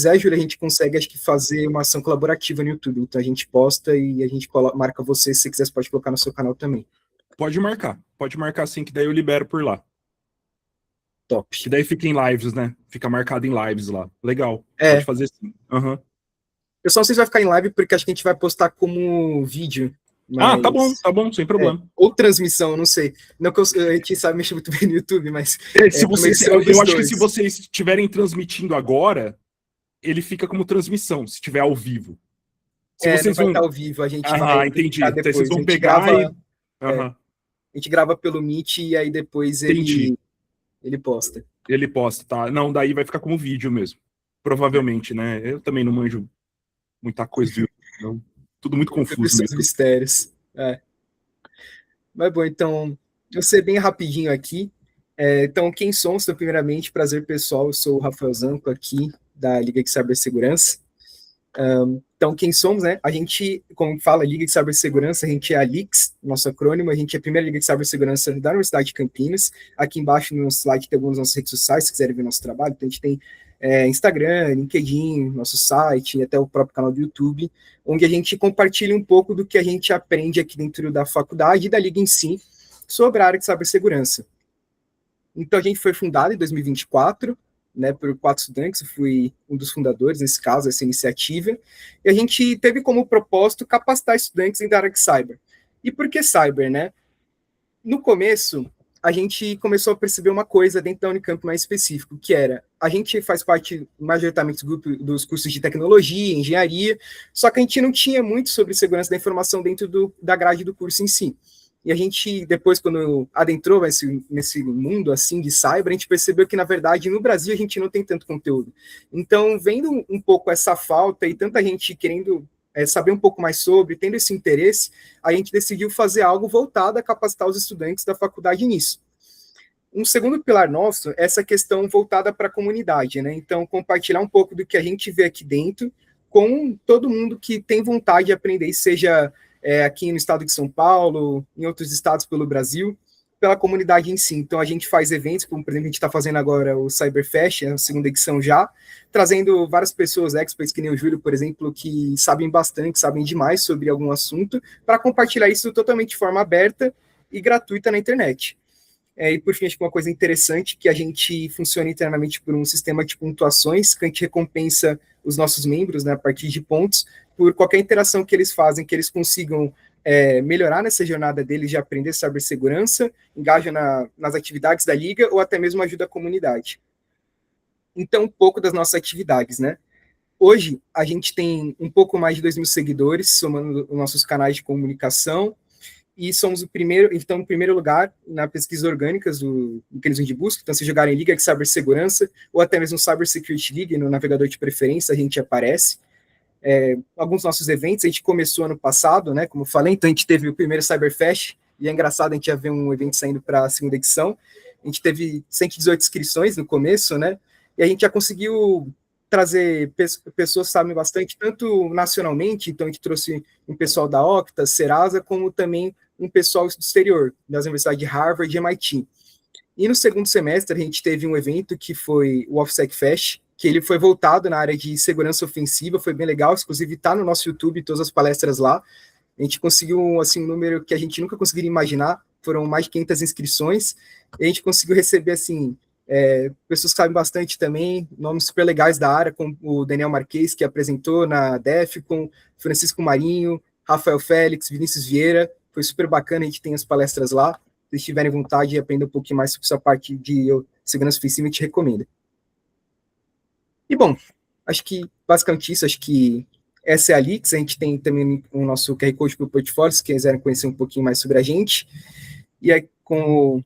quiser, Júlia, a gente consegue, acho que, fazer uma ação colaborativa no YouTube. Então, a gente posta e a gente marca você. Se você quiser, você pode colocar no seu canal também. Pode marcar sim, que daí eu libero por lá. Top. Que daí fica em lives, né? Fica marcado em lives lá. Legal, pode fazer sim. Uhum. Eu só não sei se vai ficar em live, porque acho que a gente vai postar como vídeo. Mas... tá bom, sem problema. Ou transmissão, não sei. Não que a gente sabe mexer muito bem no YouTube, mas... eu acho que se vocês estiverem transmitindo agora, ele fica como transmissão, se estiver ao vivo. Se vocês não vai estar ao vivo, a gente vai... entendi. Depois. Vocês vão pegar a gente grava pelo Meet e aí depois ele posta. Ele posta, tá? Não, daí vai ficar como vídeo mesmo. Provavelmente, né? Eu também não manjo muita coisa do YouTube, não. Tudo muito confuso. Os mistérios. Mas bom, então, eu ser bem rapidinho aqui. Então, quem somos? Então, primeiramente, prazer pessoal, eu sou o Rafael Zanco aqui, da Liga de Cibersegurança. Então, quem somos, né? A gente, como fala, Liga de Cibersegurança, a gente é a LIX, nosso acrônimo, a gente é a primeira Liga de Cibersegurança da Universidade de Campinas. Aqui embaixo no slide tem algumas das nossas redes sociais, se quiserem ver nosso trabalho. Então, a gente tem Instagram, LinkedIn, nosso site, até o próprio canal do YouTube, onde a gente compartilha um pouco do que a gente aprende aqui dentro da faculdade e da Liga em si, sobre a área de cibersegurança. Então, a gente foi fundado em 2024, né, por 4 estudantes, eu fui um dos fundadores, nesse caso, dessa iniciativa, e a gente teve como propósito capacitar estudantes em área de cyber. E por que cyber, né? No começo, a gente começou a perceber uma coisa dentro da Unicamp mais específico, que era, a gente faz parte majoritariamente do grupo dos cursos de tecnologia, engenharia, só que a gente não tinha muito sobre segurança da informação dentro da grade do curso em si. E a gente, depois, quando adentrou nesse mundo, assim, de cyber, a gente percebeu que, na verdade, no Brasil, a gente não tem tanto conteúdo. Então, vendo um pouco essa falta e tanta gente querendo saber um pouco mais sobre, tendo esse interesse, a gente decidiu fazer algo voltado a capacitar os estudantes da faculdade nisso. Um segundo pilar nosso é essa questão voltada para a comunidade, né? Então, compartilhar um pouco do que a gente vê aqui dentro com todo mundo que tem vontade de aprender, seja aqui no estado de São Paulo, em outros estados pelo Brasil, pela comunidade em si. Então, a gente faz eventos, como, por exemplo, a gente está fazendo agora o Cyberfest, a segunda edição já, trazendo várias pessoas, experts, que nem o Júlio, por exemplo, que sabem bastante, sabem demais sobre algum assunto, para compartilhar isso totalmente de forma aberta e gratuita na internet. E, por fim, acho que uma coisa interessante, que a gente funciona internamente por um sistema de pontuações, que a gente recompensa os nossos membros, né, a partir de pontos, por qualquer interação que eles fazem, que eles consigam melhorar nessa jornada deles de aprender cibersegurança, engajam nas atividades da Liga, ou até mesmo ajuda a comunidade. Então, um pouco das nossas atividades, né? Hoje, a gente tem um pouco mais de 2.000 seguidores, somando os nossos canais de comunicação, e somos em primeiro lugar na pesquisa orgânicas do mecanismo de busca. Então, se jogarem Liga de Cibersegurança ou até mesmo Cyber Security League no navegador de preferência, a gente aparece. Alguns dos nossos eventos, a gente começou ano passado, né, como eu falei, então a gente teve o primeiro Cyberfest, e é engraçado a gente já ver um evento saindo para a segunda edição. A gente teve 118 inscrições no começo, né, e a gente já conseguiu trazer pessoas que sabem bastante, tanto nacionalmente, então a gente trouxe um pessoal da Octa, Serasa, como também um pessoal do exterior, das universidades de Harvard e MIT. E no segundo semestre, a gente teve um evento que foi o OffSec Fest, que ele foi voltado na área de segurança ofensiva, foi bem legal, inclusive está no nosso YouTube, todas as palestras lá. A gente conseguiu assim, um número que a gente nunca conseguiria imaginar, foram mais de 500 inscrições, e a gente conseguiu receber assim, pessoas que sabem bastante também, nomes super legais da área, como o Daniel Marques, que apresentou na DEFCON, Francisco Marinho, Rafael Félix, Vinícius Vieira, foi super bacana, a gente tem as palestras lá, se vocês tiverem vontade de aprender um pouquinho mais sobre essa parte de segurança ofensiva, a gente recomenda. E bom, acho que basicamente isso, acho que essa é a Lix, a gente tem também o nosso QR Code para o portfólio, se quiserem conhecer um pouquinho mais sobre a gente. E aí, como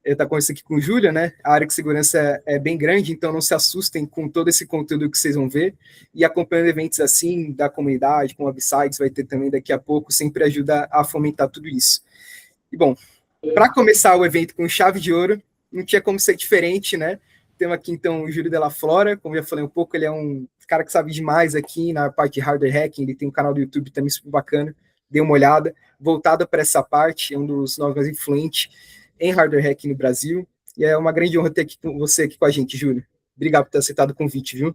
eu estou conversando aqui com o Júlio, né? A área de segurança é bem grande, então não se assustem com todo esse conteúdo que vocês vão ver. E acompanhando eventos assim, da comunidade, com websites, vai ter também daqui a pouco, sempre ajuda a fomentar tudo isso. E bom, para começar o evento com chave de ouro, não tinha como ser diferente, né? Temos aqui, então, o Júlio Della Flora, como eu já falei um pouco, ele é um cara que sabe demais aqui na parte de hardware hacking, ele tem um canal do YouTube também super bacana, dê uma olhada, voltado para essa parte, é um dos novos mais influentes em hardware hacking no Brasil, e é uma grande honra ter aqui com você aqui com a gente, Júlio. Obrigado por ter aceitado o convite, viu?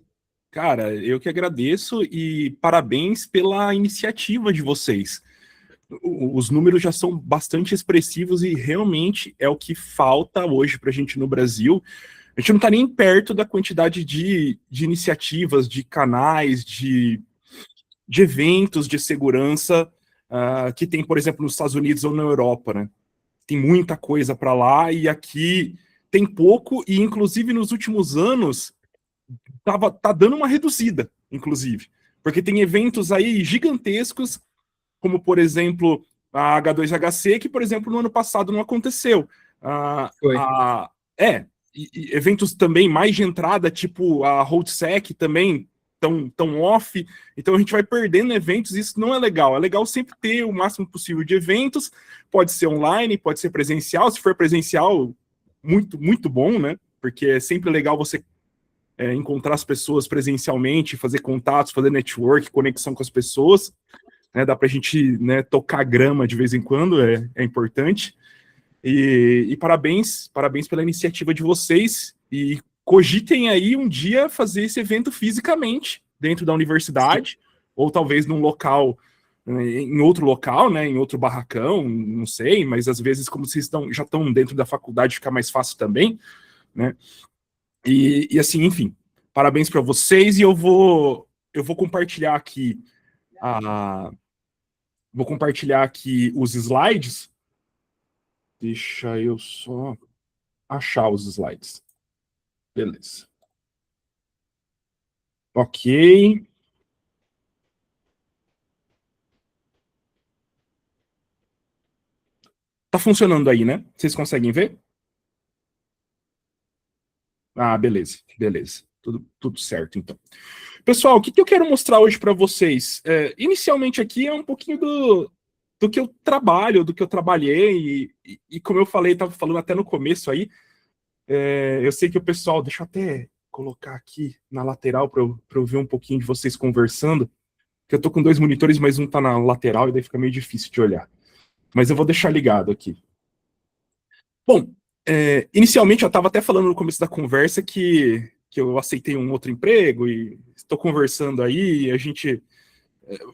Cara, eu que agradeço e parabéns pela iniciativa de vocês. Os números já são bastante expressivos e realmente é o que falta hoje para a gente no Brasil. A gente não está nem perto da quantidade de iniciativas, de canais, de eventos de segurança que tem, por exemplo, nos Estados Unidos ou na Europa, né? Tem muita coisa para lá e aqui tem pouco, e inclusive nos últimos anos tá dando uma reduzida, inclusive. Porque tem eventos aí gigantescos, como, por exemplo, a H2HC, que, por exemplo, no ano passado não aconteceu. Foi. E eventos também mais de entrada, tipo a RoadSec também tão off. Então a gente vai perdendo eventos, e isso não é legal. É legal sempre ter o máximo possível de eventos, pode ser online, pode ser presencial. Se for presencial, muito, muito bom, né? Porque é sempre legal você encontrar as pessoas presencialmente, fazer contatos, fazer network, conexão com as pessoas, né? Dá para a gente, né, tocar grama de vez em quando, é importante. E parabéns pela iniciativa de vocês, e cogitem aí um dia fazer esse evento fisicamente dentro da universidade, sim, ou talvez num local, em outro local, né, em outro barracão, não sei, mas às vezes, como vocês já estão dentro da faculdade, fica mais fácil também, né? E assim, enfim, parabéns para vocês, e eu vou compartilhar aqui os slides. Deixa eu só achar os slides. Beleza. Ok. Tá funcionando aí, né? Vocês conseguem ver? Ah, beleza, beleza. Tudo certo, então. Pessoal, o que eu quero mostrar hoje para vocês? Inicialmente aqui é um pouquinho do que eu trabalho, do que eu trabalhei, e como eu falei, estava falando até no começo aí, eu sei que o pessoal, deixa eu até colocar aqui na lateral para eu ver um pouquinho de vocês conversando, que eu tô com 2 monitores, mas um tá na lateral e daí fica meio difícil de olhar. Mas eu vou deixar ligado aqui. Bom, inicialmente eu estava até falando no começo da conversa que eu aceitei um outro emprego e estou conversando aí, a gente...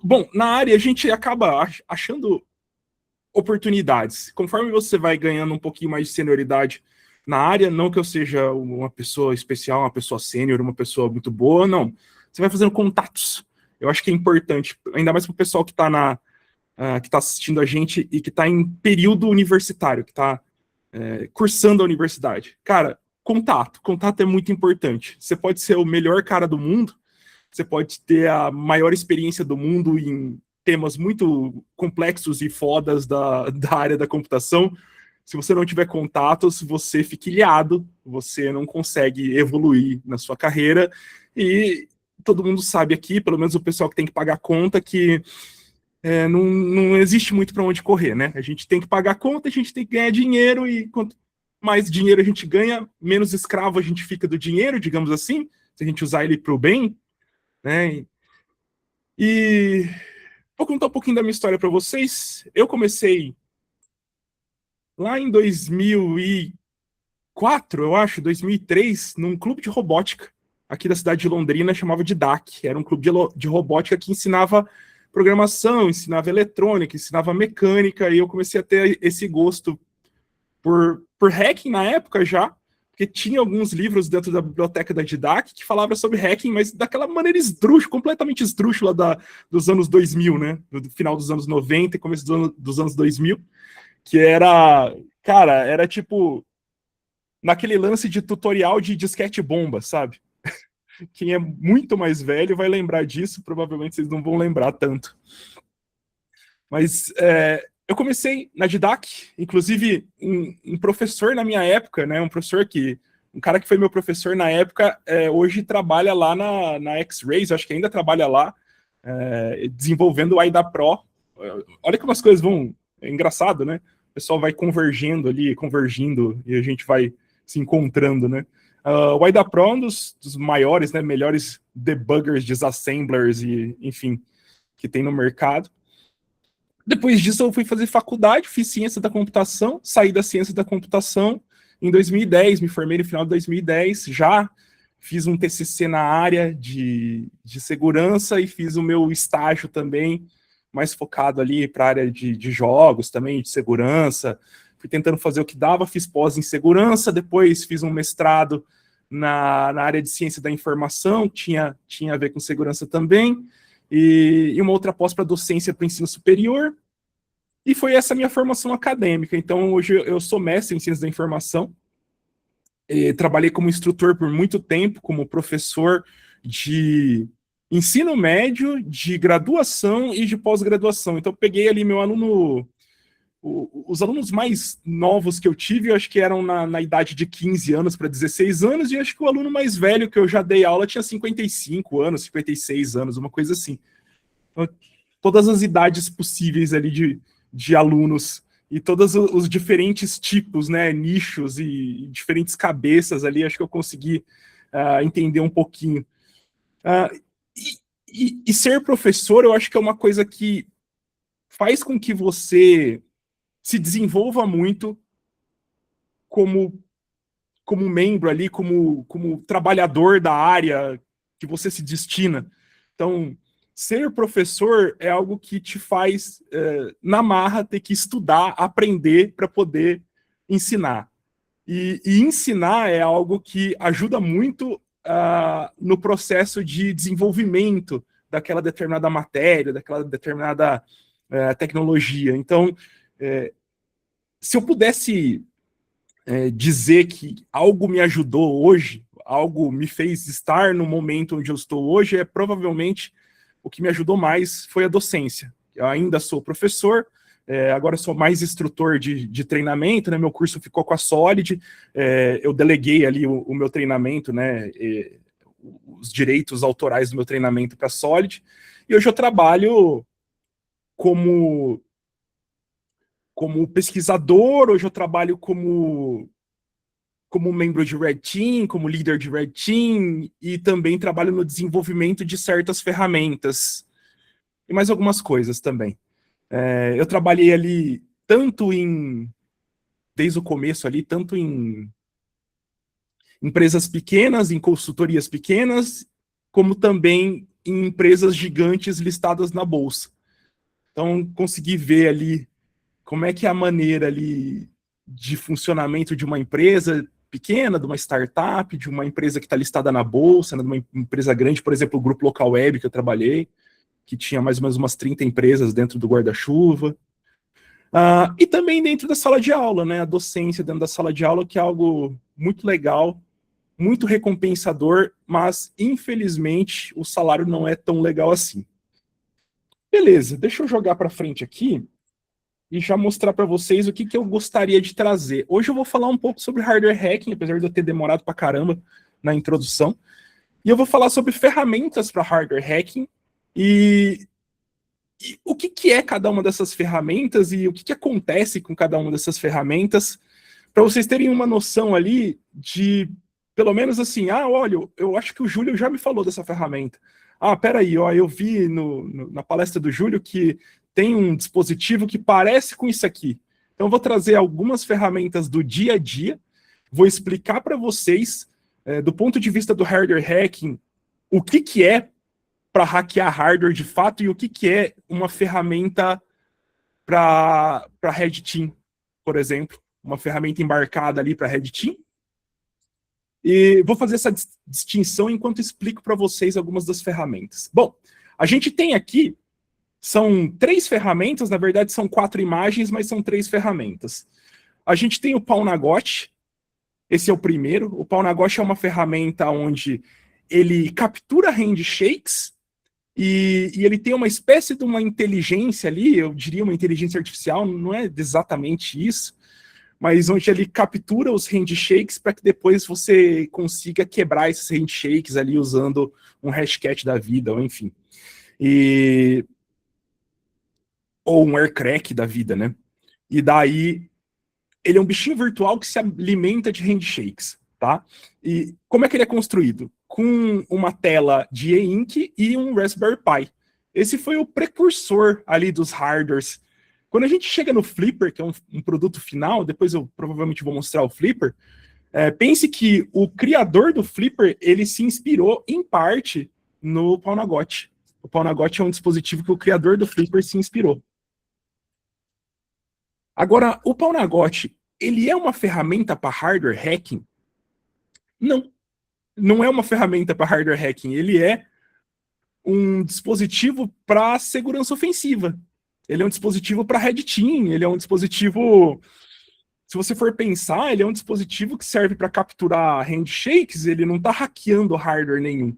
Bom, na área a gente acaba achando oportunidades. Conforme você vai ganhando um pouquinho mais de senioridade na área, não que eu seja uma pessoa especial, uma pessoa sênior, uma pessoa muito boa, não. Você vai fazendo contatos. Eu acho que é importante, ainda mais para o pessoal que está que tá assistindo a gente e que está em período universitário, que está cursando a universidade. Cara, contato é muito importante. Você pode ser o melhor cara do mundo, você pode ter a maior experiência do mundo em temas muito complexos e fodas da área da computação. Se você não tiver contatos, você fica ilhado, você não consegue evoluir na sua carreira, e todo mundo sabe aqui, pelo menos o pessoal que tem que pagar conta, que não existe muito para onde correr, né? A gente tem que pagar a conta, a gente tem que ganhar dinheiro, e quanto mais dinheiro a gente ganha, menos escravo a gente fica do dinheiro, digamos assim, se a gente usar ele para o bem, né? E vou contar um pouquinho da minha história para vocês. Eu comecei lá em 2004, eu acho, 2003, num clube de robótica aqui da cidade de Londrina, chamava de DAC. Era um clube de robótica que ensinava programação, ensinava eletrônica, ensinava mecânica, e eu comecei a ter esse gosto por hacking na época já, porque tinha alguns livros dentro da biblioteca da Didac que falavam sobre hacking, mas daquela maneira esdrúxula, completamente esdrúxula dos anos 2000, né? Do final dos anos 90 e começo dos anos 2000, que era tipo naquele lance de tutorial de disquete bomba, sabe? Quem é muito mais velho vai lembrar disso, provavelmente vocês não vão lembrar tanto. Mas eu comecei na Didac, inclusive um professor na minha época, né, um cara que foi meu professor na época, hoje trabalha lá na X-Rays, acho que ainda trabalha lá, desenvolvendo o AIDA Pro. Olha como as coisas vão, é engraçado, né? O pessoal vai convergindo, e a gente vai se encontrando, né? O AIDA Pro é um dos maiores, né, melhores debuggers, disassemblers, e enfim, que tem no mercado. Depois disso, eu fui fazer faculdade, fiz ciência da computação, saí da ciência da computação em 2010, me formei no final de 2010, já fiz um TCC na área de segurança e fiz o meu estágio também, mais focado ali para a área de jogos também, de segurança. Fui tentando fazer o que dava, fiz pós em segurança, depois fiz um mestrado na área de ciência da informação, tinha a ver com segurança também, e uma outra pós para docência para o ensino superior, e foi essa minha formação acadêmica. Então, hoje eu sou mestre em ciência da informação, trabalhei como instrutor por muito tempo, como professor de ensino médio, de graduação e de pós-graduação. Então, eu peguei ali meu aluno, os alunos mais novos que eu tive, eu acho que eram na idade de 15 anos para 16 anos, e acho que o aluno mais velho que eu já dei aula tinha 55 anos, 56 anos, uma coisa assim. Então, todas as idades possíveis ali de alunos, e todos os diferentes tipos, né, nichos e diferentes cabeças ali, acho que eu consegui entender um pouquinho. E ser professor, eu acho que é uma coisa que faz com que você se desenvolva muito como membro ali, como trabalhador da área que você se destina. Então, ser professor é algo que te faz, na marra, ter que estudar, aprender para poder ensinar. E ensinar é algo que ajuda muito no processo de desenvolvimento daquela determinada matéria, daquela determinada tecnologia. Então, se eu pudesse dizer que algo me ajudou hoje, algo me fez estar no momento onde eu estou hoje, provavelmente o que me ajudou mais foi a docência. Eu ainda sou professor, agora sou mais instrutor de treinamento, né? Meu curso ficou com a Solid, eu deleguei ali o meu treinamento, né? Os direitos autorais do meu treinamento para a Solid, e hoje eu trabalho como pesquisador, hoje eu trabalho como membro de Red Team, como líder de Red Team, e também trabalho no desenvolvimento de certas ferramentas, e mais algumas coisas também. Eu trabalhei ali desde o começo ali, tanto em empresas pequenas, em consultorias pequenas, como também em empresas gigantes listadas na bolsa. Então, consegui ver ali como é que é a maneira ali de funcionamento de uma empresa pequena, de uma startup, de uma empresa que está listada na bolsa, né, de uma empresa grande, por exemplo, o Grupo Local Web que eu trabalhei, que tinha mais ou menos umas 30 empresas dentro do guarda-chuva. E também dentro da sala de aula, né, a docência dentro da sala de aula, que é algo muito legal, muito recompensador, mas, infelizmente, o salário não é tão legal assim. Beleza, deixa eu jogar para frente aqui e já mostrar para vocês o que eu gostaria de trazer. Hoje eu vou falar um pouco sobre hardware hacking, apesar de eu ter demorado para caramba na introdução. E eu vou falar sobre ferramentas para hardware hacking e o que é cada uma dessas ferramentas e o que acontece com cada uma dessas ferramentas, para vocês terem uma noção ali de, pelo menos assim, olha, eu acho que o Júlio já me falou dessa ferramenta. Peraí, ó, eu vi na palestra do Júlio que tem um dispositivo que parece com isso aqui. Então, eu vou trazer algumas ferramentas do dia a dia, vou explicar para vocês, do ponto de vista do hardware hacking, o que é para hackear hardware de fato e o que é uma ferramenta para Red Team, por exemplo, uma ferramenta embarcada ali para Red Team. E vou fazer essa distinção enquanto explico para vocês algumas das ferramentas. Bom, a gente tem aqui, são 3 ferramentas, na verdade são 4 imagens, mas são 3 ferramentas. A gente tem o Pau-Na-Gotch, esse é o primeiro. O Pau-Na-Gotch é uma ferramenta onde ele captura handshakes e ele tem uma espécie de uma inteligência ali, eu diria uma inteligência artificial, não é exatamente isso, mas onde ele captura os handshakes para que depois você consiga quebrar esses handshakes ali usando um hashcat da vida, ou enfim. Ou um aircrack da vida, né? E daí, ele é um bichinho virtual que se alimenta de handshakes, tá? E como é que ele é construído? Com uma tela de e-ink e um Raspberry Pi. Esse foi o precursor ali dos hardwares. Quando a gente chega no Flipper, que é um produto final, depois eu provavelmente vou mostrar o Flipper, Pense que o criador do Flipper, ele se inspirou, em parte, no Pau-na-Gote. O Pau-na-Gote é um dispositivo que o criador do Flipper se inspirou. Agora, o Pau-na-Gote, ele é uma ferramenta para hardware hacking? Não. Não é uma ferramenta para hardware hacking. Ele é um dispositivo para segurança ofensiva. Ele é um dispositivo para Red Team. Ele é um dispositivo... Se você for pensar, ele é um dispositivo que serve para capturar handshakes. Ele não está hackeando hardware nenhum.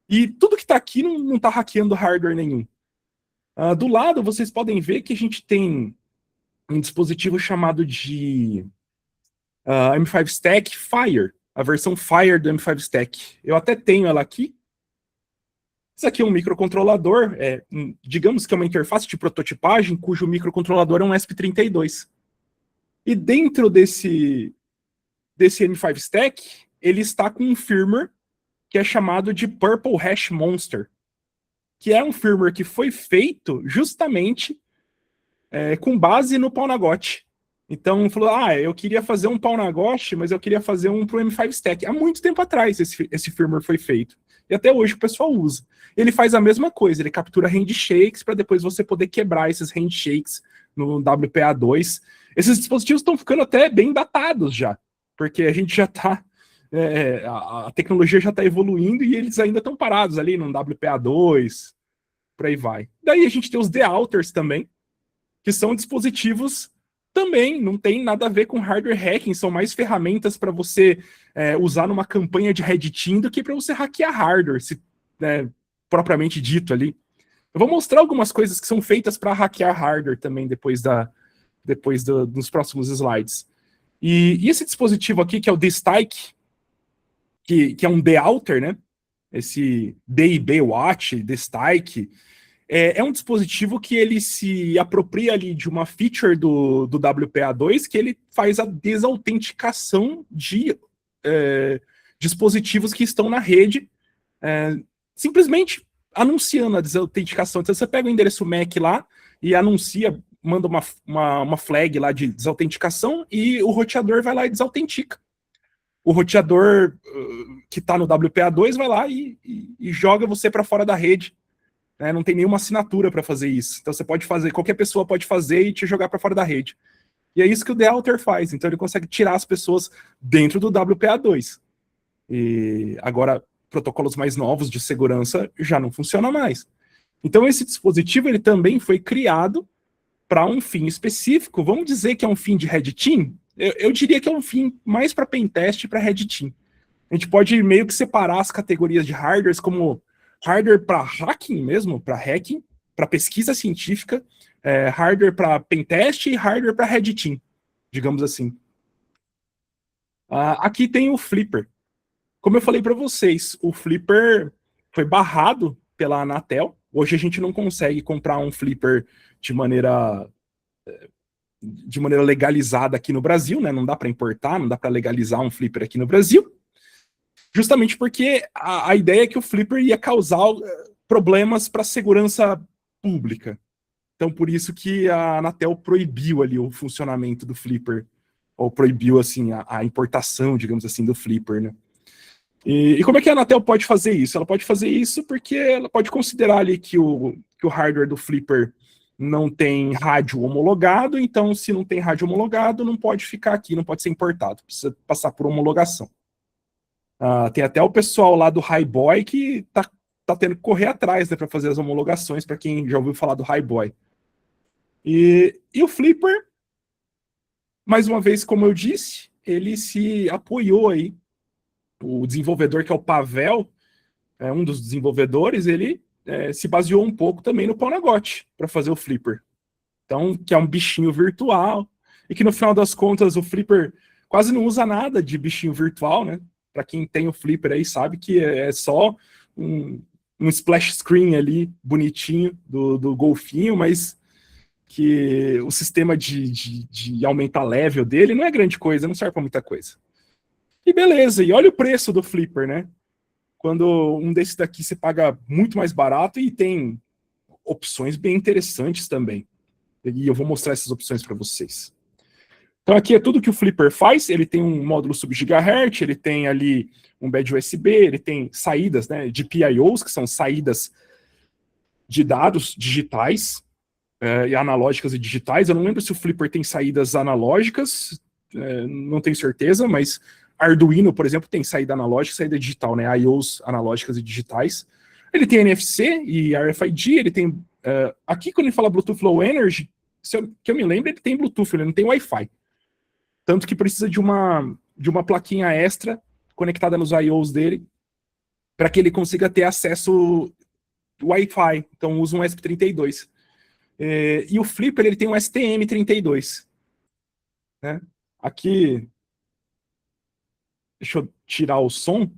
E tudo que está aqui não está hackeando hardware nenhum. Do lado, vocês podem ver que a gente tem um dispositivo chamado de M5 Stack Fire, a versão Fire do M5 Stack. Eu até tenho ela aqui. Isso aqui é um microcontrolador, digamos que é uma interface de prototipagem, cujo microcontrolador é um ESP32. E dentro desse M5 Stack, ele está com um firmware que é chamado de Purple Hash Monster, que é um firmware que foi feito justamente com base no Pau-na-Gote. Então, falou, eu queria fazer um Pau-na-Gote, mas eu queria fazer um pro M5 Stack. Há muito tempo atrás esse firmware foi feito. E até hoje o pessoal usa. Ele faz a mesma coisa, ele captura handshakes para depois você poder quebrar esses handshakes no WPA2. Esses dispositivos estão ficando até bem datados já, porque a gente já está... a tecnologia já está evoluindo e eles ainda estão parados ali no WPA2, por aí vai. Daí a gente tem os D-Outers também, que são dispositivos também, não tem nada a ver com hardware hacking, são mais ferramentas para você usar numa campanha de Red Team do que para você hackear hardware, propriamente dito ali. Eu vou mostrar algumas coisas que são feitas para hackear hardware também depois dos próximos slides. E esse dispositivo aqui, que é o D-Stike, que é um D-Outer, né? Esse DIB Watch, D-Stike, é um dispositivo que ele se apropria ali de uma feature do WPA2, que ele faz a desautenticação de dispositivos que estão na rede, simplesmente anunciando a desautenticação. Então você pega o endereço MAC lá e anuncia, manda uma flag lá de desautenticação e o roteador vai lá e desautentica. O roteador que está no WPA2 vai lá e joga você para fora da rede. Não tem nenhuma assinatura para fazer isso. Então você pode fazer, qualquer pessoa pode fazer e te jogar para fora da rede. E é isso que o D-Outer faz. Então ele consegue tirar as pessoas dentro do WPA2. E agora, protocolos mais novos de segurança já não funcionam mais. Então esse dispositivo ele também foi criado para um fim específico. Vamos dizer que é um fim de Red Team? Eu diria que é um fim mais para pentest e para Red Team. A gente pode meio que separar as categorias de hardwares como hardware para hacking mesmo, para hacking, para pesquisa científica, hardware para pentest e hardware para Red Team, digamos assim. Aqui tem o Flipper. Como eu falei para vocês, o Flipper foi barrado pela Anatel. Hoje a gente não consegue comprar um Flipper de maneira legalizada aqui no Brasil, né? Não dá para importar, não dá para legalizar um Flipper aqui no Brasil. Justamente porque a ideia é que o Flipper ia causar problemas para a segurança pública. Então, por isso que a Anatel proibiu ali o funcionamento do Flipper, ou proibiu, assim, a importação, digamos assim, do Flipper, né? E como é que a Anatel pode fazer isso? Ela pode fazer isso porque ela pode considerar ali que o hardware do Flipper não tem rádio homologado, então, se não tem rádio homologado, não pode ficar aqui, não pode ser importado, precisa passar por homologação. Tem até o pessoal lá do Highboy que tá tendo que correr atrás, né, para fazer as homologações, para quem já ouviu falar do Highboy. E o Flipper, mais uma vez, como eu disse, ele se apoiou aí. O desenvolvedor, que é o Pavel, um dos desenvolvedores, ele se baseou um pouco também no Pau-na-Gote para fazer o Flipper. Então, que é um bichinho virtual, e que no final das contas o Flipper quase não usa nada de bichinho virtual, né? Para quem tem o Flipper aí sabe que é só um splash screen ali, bonitinho, do golfinho, mas que o sistema de aumentar level dele não é grande coisa, não serve para muita coisa. E beleza, e olha o preço do Flipper, né? Quando um desses daqui você paga muito mais barato e tem opções bem interessantes também. E eu vou mostrar essas opções para vocês. Então aqui é tudo que o Flipper faz, ele tem um módulo sub-gigahertz, ele tem ali um bad USB, ele tem saídas, né, de PIOs, que são saídas de dados digitais, e analógicas e digitais. Eu não lembro se o Flipper tem saídas analógicas, não tenho certeza, mas Arduino, por exemplo, tem saída analógica e saída digital, né, IOs analógicas e digitais. Ele tem NFC e RFID, ele tem... aqui, quando ele fala Bluetooth Low Energy, que eu me lembro, ele tem Bluetooth, ele não tem Wi-Fi. Tanto que precisa de uma plaquinha extra conectada nos IOs dele para que ele consiga ter acesso Wi-Fi. Então usa um ESP32. E o Flipper ele tem um STM32. Né? Aqui, deixa eu tirar o som.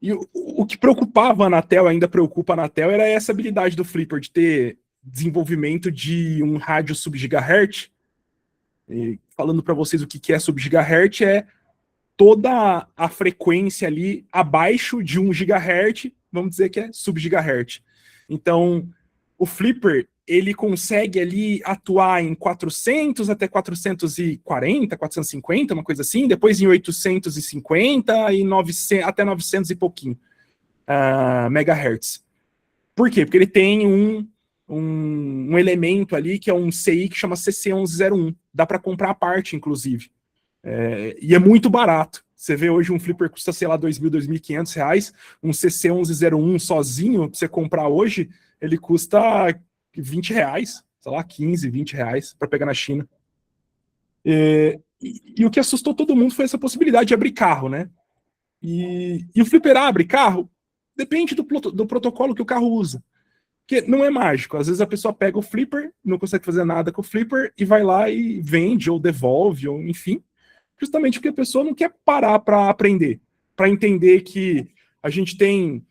E o que preocupava a Anatel, ainda preocupa a Anatel, era essa habilidade do Flipper de ter desenvolvimento de um rádio sub-gigahertz. E falando para vocês o que é sub-gigahertz, é toda a frequência ali abaixo de 1 GHz, vamos dizer que é sub-gigahertz. Então, o Flipper, ele consegue ali atuar em 400 até 440, 450, uma coisa assim, depois em 850 e 900, até 900 e pouquinho megahertz. Por quê? Porque ele tem um elemento ali que é um CI que chama CC1101. Dá para comprar a parte, inclusive. E é muito barato. Você vê hoje um Flipper custa, sei lá, R$2.000, R$2.500. Um CC1101 sozinho, pra você comprar hoje, ele custa R$20, sei lá, 15, R$20 para pegar na China. E o que assustou todo mundo foi essa possibilidade de abrir carro, né? E o Flipper abre carro? Depende do protocolo que o carro usa. Porque não é mágico. Às vezes a pessoa pega o Flipper, não consegue fazer nada com o Flipper e vai lá e vende ou devolve, ou enfim. Justamente porque a pessoa não quer parar para aprender, para entender que a gente tem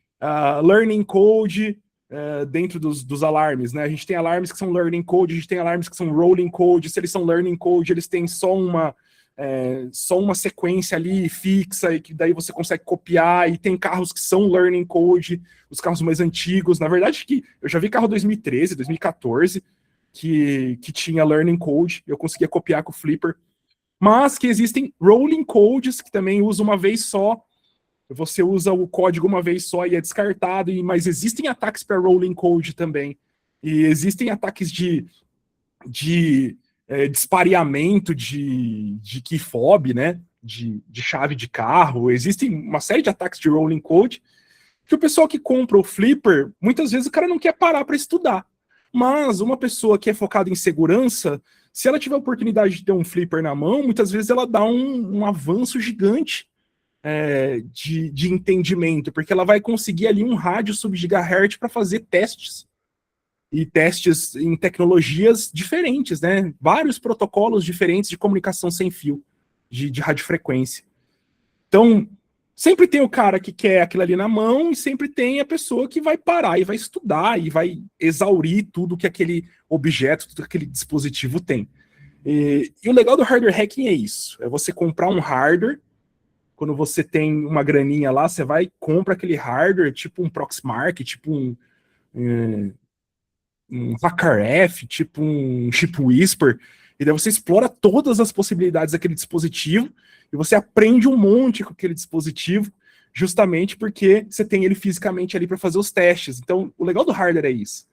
learning code dentro dos alarmes, né? A gente tem alarmes que são learning code, a gente tem alarmes que são rolling code. Se eles são learning code, eles têm só uma sequência ali fixa e que daí você consegue copiar, e tem carros que são learning code, os carros mais antigos. Na verdade, que eu já vi carro 2013, 2014, que tinha learning code, eu conseguia copiar com o Flipper. Mas que existem rolling codes que também usam uma vez só. Você usa o código uma vez só e é descartado, mas existem ataques para rolling code também. E existem ataques de despareamento de key fob, né? De chave de carro. Existem uma série de ataques de rolling code que o pessoal que compra o Flipper, muitas vezes o cara não quer parar para estudar. Mas uma pessoa que é focada em segurança, se ela tiver a oportunidade de ter um Flipper na mão, muitas vezes ela dá um avanço gigante de entendimento, porque ela vai conseguir ali um rádio sub-gigahertz para fazer testes. E testes em tecnologias diferentes, né? Vários protocolos diferentes de comunicação sem fio, de radiofrequência. Então, sempre tem o cara que quer aquilo ali na mão e sempre tem a pessoa que vai parar e vai estudar e vai exaurir tudo que aquele objeto, tudo que aquele dispositivo tem. E o legal do hardware hacking é isso. É você comprar um hardware, quando você tem uma graninha lá, você vai e compra aquele hardware, tipo um Proxmark, tipo um HackerF, tipo um Chip Whisper, e daí você explora todas as possibilidades daquele dispositivo, e você aprende um monte com aquele dispositivo, justamente porque você tem ele fisicamente ali para fazer os testes. Então, o legal do hardware é isso.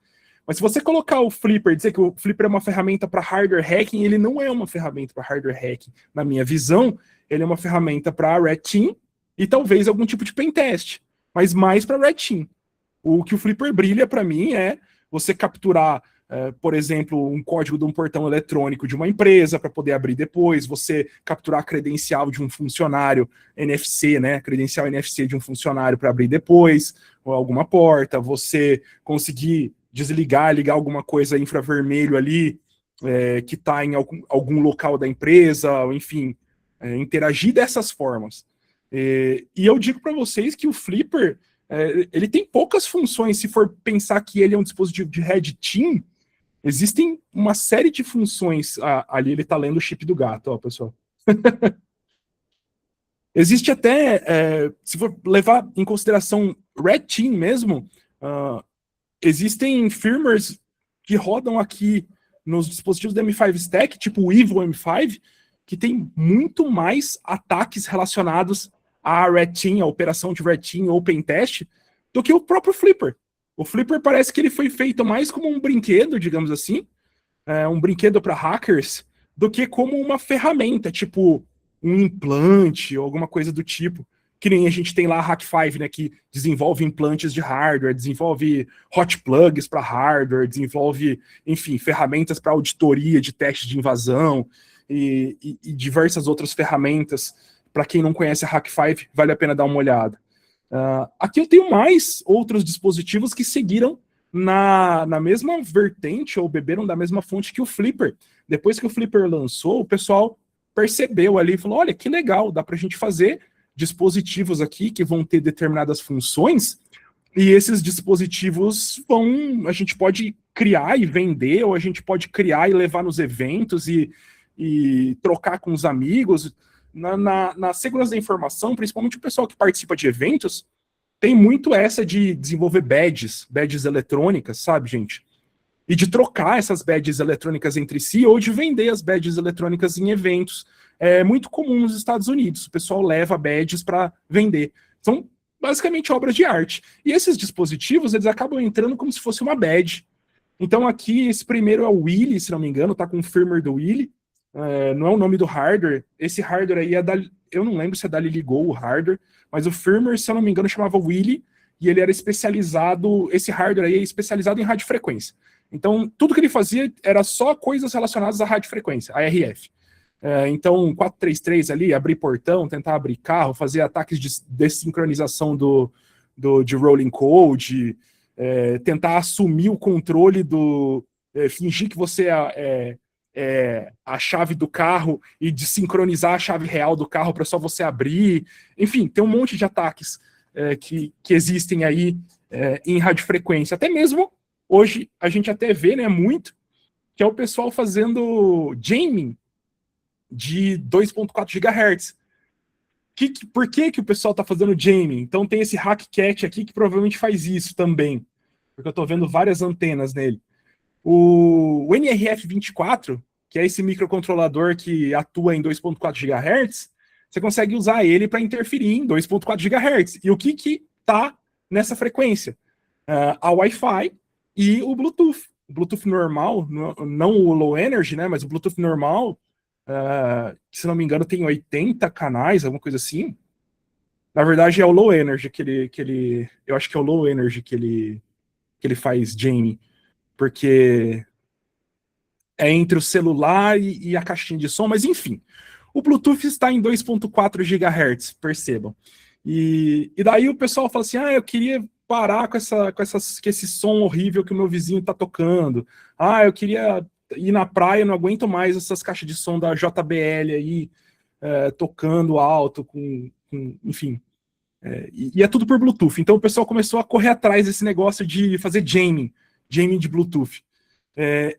Mas se você colocar o Flipper, dizer que o Flipper é uma ferramenta para hardware hacking, ele não é uma ferramenta para hardware hacking. Na minha visão, ele é uma ferramenta para Red Team e talvez algum tipo de pentest, mas mais para Red Team. O que o Flipper brilha para mim é você capturar, por exemplo, um código de um portão eletrônico de uma empresa para poder abrir depois, você capturar a credencial de um funcionário NFC, né, credencial NFC de um funcionário para abrir depois, ou alguma porta, você conseguir desligar, ligar alguma coisa infravermelho ali, que está em algum local da empresa, enfim, interagir dessas formas. E eu digo para vocês que o Flipper, ele tem poucas funções. Se for pensar que ele é um dispositivo de Red Team, existem uma série de funções. Ali ele está lendo o chip do gato, ó, pessoal. Existe até, se for levar em consideração Red Team mesmo, existem firmwares que rodam aqui nos dispositivos da M5 Stack, tipo o Evo M5, que tem muito mais ataques relacionados à Red Team, a operação de Red Team ou Pentest, do que o próprio Flipper. O Flipper parece que ele foi feito mais como um brinquedo, digamos assim, um brinquedo para hackers, do que como uma ferramenta, tipo um implante ou alguma coisa do tipo. Que nem a gente tem lá a Hack5, né, que desenvolve implantes de hardware, desenvolve hot plugs para hardware, desenvolve, enfim, ferramentas para auditoria de teste de invasão e diversas outras ferramentas. Para quem não conhece a Hack5, vale a pena dar uma olhada. Aqui eu tenho mais outros dispositivos que seguiram na mesma vertente ou beberam da mesma fonte que o Flipper. Depois que o Flipper lançou, o pessoal percebeu ali e falou, olha, que legal, dá para a gente fazer dispositivos aqui que vão ter determinadas funções, e esses dispositivos a gente pode criar e vender, ou a gente pode criar e levar nos eventos e trocar com os amigos. Na segurança da informação, principalmente o pessoal que participa de eventos, tem muito essa de desenvolver badges eletrônicas, sabe, gente? E de trocar essas badges eletrônicas entre si, ou de vender as badges eletrônicas em eventos. É muito comum nos Estados Unidos, o pessoal leva badges para vender. São basicamente obras de arte. E esses dispositivos, eles acabam entrando como se fosse uma badge. Então aqui, esse primeiro é o Willy, se não me engano, tá com o firmware do Willy. Não é o nome do hardware. Esse hardware aí é da... Eu não lembro se é da Liligou o hardware, mas o firmware, se eu não me engano, chamava Willy, e ele era especializado... Esse hardware aí é especializado em radiofrequência. Então, tudo que ele fazia era só coisas relacionadas à radiofrequência, a RF. Então, 433 ali, abrir portão, tentar abrir carro, fazer ataques de desincronização de rolling code, tentar assumir o controle fingir que você é a chave do carro e desincronizar a chave real do carro para só você abrir. Enfim, tem um monte de ataques que existem aí em radiofrequência. Até mesmo, hoje, a gente até vê, né, muito, que é o pessoal fazendo jamming de 2.4 GHz. Por que o pessoal está fazendo jamming? Então tem esse HackCat aqui que provavelmente faz isso também, porque eu estou vendo várias antenas nele. O NRF24, que é esse microcontrolador que atua em 2.4 GHz, você consegue usar ele para interferir em 2.4 GHz. E o que está nessa frequência? A Wi-Fi e o Bluetooth. O Bluetooth normal, não o low energy, né, mas o Bluetooth normal, que, se não me engano, tem 80 canais, alguma coisa assim. Na verdade, é o low energy que ele eu acho que é o low energy que ele faz jamming, porque é entre o celular e a caixinha de som, mas enfim. O Bluetooth está em 2.4 GHz, percebam. E daí o pessoal fala assim, eu queria parar com esse som horrível que o meu vizinho está tocando. Eu queria ir na praia, não aguento mais essas caixas de som da JBL aí, tocando alto, enfim. E é tudo por Bluetooth. Então o pessoal começou a correr atrás desse negócio de fazer jamming de Bluetooth.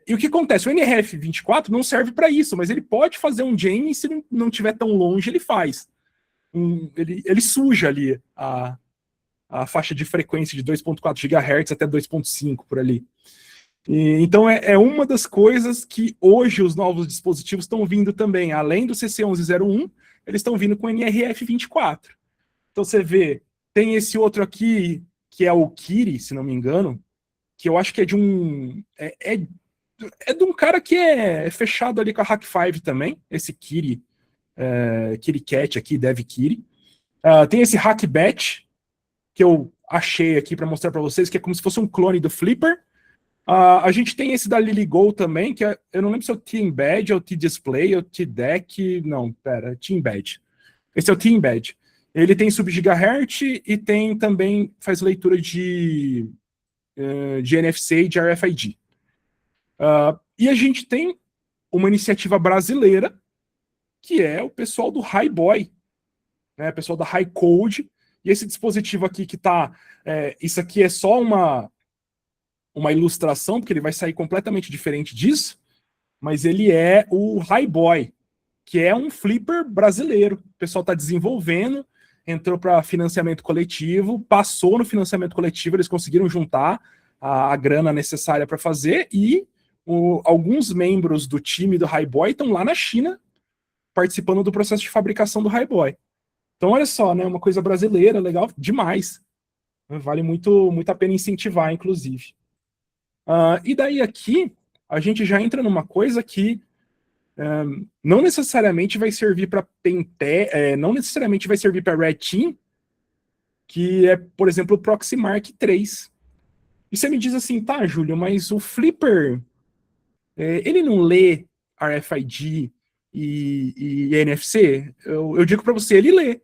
E o que acontece? O NRF24 não serve para isso, mas ele pode fazer um jamming, se não estiver tão longe, ele faz. Ele suja ali a faixa de frequência de 2.4 GHz até 2.5 por ali. Então é uma das coisas que hoje os novos dispositivos estão vindo também. Além do CC1101, eles estão vindo com NRF24. Então você vê, tem esse outro aqui, que é o Kiri, se não me engano, que eu acho que é de um... É de um cara que é fechado ali com a Hack5 também, esse Kiri, KiriCat aqui, DevKiri. Tem esse HackBat, que eu achei aqui para mostrar para vocês, que é como se fosse um clone do Flipper. A gente tem esse da Liligou também, que eu não lembro se é o T-Embed, ou o T-Display, ou o T-Deck... Não, pera, T-Embed. Esse é o T-Embed. Ele tem sub-gigahertz e tem também, faz leitura de NFC e de RFID. E a gente tem uma iniciativa brasileira, que é o pessoal do Highboy, né, o pessoal da High Code, e esse dispositivo aqui que está... isso aqui é só uma ilustração, porque ele vai sair completamente diferente disso, mas ele é o Highboy, que é um flipper brasileiro. O pessoal está desenvolvendo, entrou para financiamento coletivo, passou no financiamento coletivo, eles conseguiram juntar a grana necessária para fazer, e alguns membros do time do Highboy estão lá na China participando do processo de fabricação do Highboy. Então, olha só, né? Uma coisa brasileira, legal demais. Vale muito, muito a pena incentivar, inclusive. E daí aqui, a gente já entra numa coisa que não necessariamente vai servir para não necessariamente vai servir para Red Team, que é, por exemplo, o Proxmark 3. E você me diz assim, tá, Júlio, mas o Flipper, ele não lê RFID e NFC? Eu digo para você, ele lê.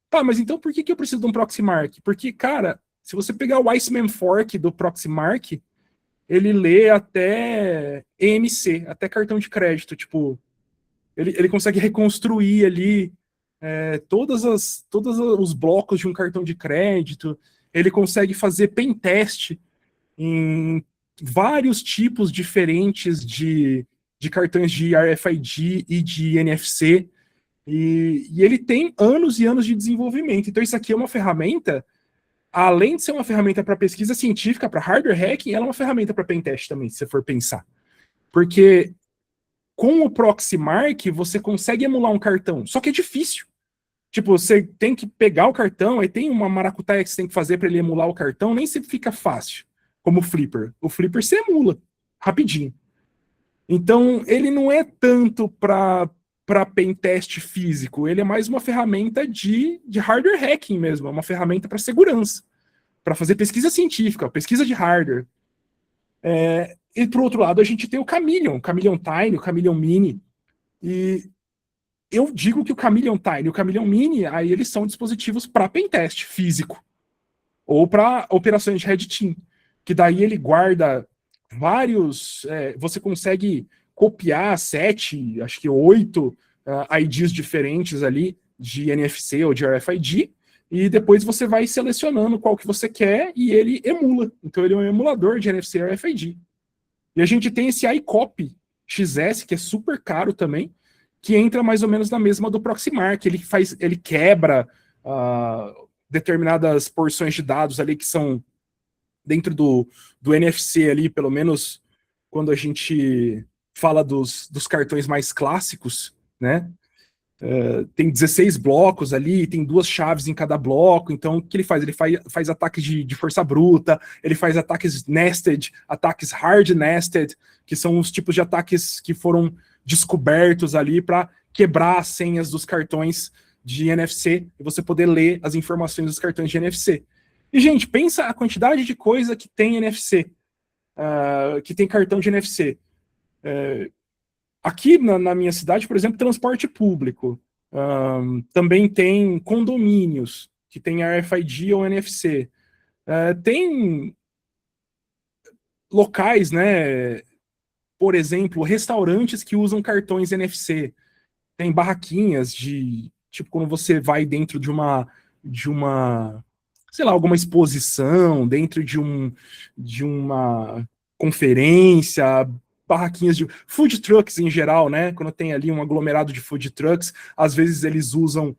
Tá, mas então por que eu preciso de um Proxmark? Porque, cara, se você pegar o Iceman Fork do Proxmark, ele lê até EMC, até cartão de crédito. Tipo, ele consegue reconstruir ali todos os blocos de um cartão de crédito. Ele consegue fazer pen test em vários tipos diferentes de cartões de RFID e de NFC. E ele tem anos e anos de desenvolvimento. Então, isso aqui é uma ferramenta, além de ser uma ferramenta para pesquisa científica, para hardware hacking, ela é uma ferramenta para pentest também, se você for pensar. Porque com o Proxmark, você consegue emular um cartão, só que é difícil. Tipo, você tem que pegar o cartão, aí tem uma maracutaia que você tem que fazer para ele emular o cartão, nem sempre fica fácil, como o Flipper. O Flipper você emula rapidinho. Então, ele não é tanto para pentest físico, ele é mais uma ferramenta de hardware hacking mesmo, é uma ferramenta para segurança, para fazer pesquisa científica, pesquisa de hardware. E por outro lado, a gente tem o Chameleon Tiny, o Chameleon Mini. E eu digo que o Chameleon Tiny e o Chameleon Mini, aí eles são dispositivos para pentest físico, ou para operações de Red Team, que daí ele guarda vários. Você consegue copiar 7, acho que 8 IDs diferentes ali de NFC ou de RFID, e depois você vai selecionando qual que você quer e ele emula. Então ele é um emulador de NFC e RFID. E a gente tem esse iCopy XS, que é super caro também, que entra mais ou menos na mesma do Proxmark. Ele quebra determinadas porções de dados ali que são dentro do NFC ali, pelo menos quando a gente fala dos cartões mais clássicos, né? Tem 16 blocos ali, tem 2 chaves em cada bloco. Então, o que ele faz? Ele faz ataques de força bruta, ele faz ataques nested, ataques hard nested, que são os tipos de ataques que foram descobertos ali para quebrar as senhas dos cartões de NFC e você poder ler as informações dos cartões de NFC. E, gente, pensa a quantidade de coisa que tem NFC, que tem cartão de NFC. Aqui na minha cidade, por exemplo, transporte público. Também tem condomínios que tem RFID ou NFC. Tem locais, né? Por exemplo, restaurantes que usam cartões NFC. Tem barraquinhas tipo, quando você vai dentro de uma, sei lá, alguma exposição, dentro de uma conferência, barraquinhas de food trucks em geral, né? Quando tem ali um aglomerado de food trucks, às vezes eles usam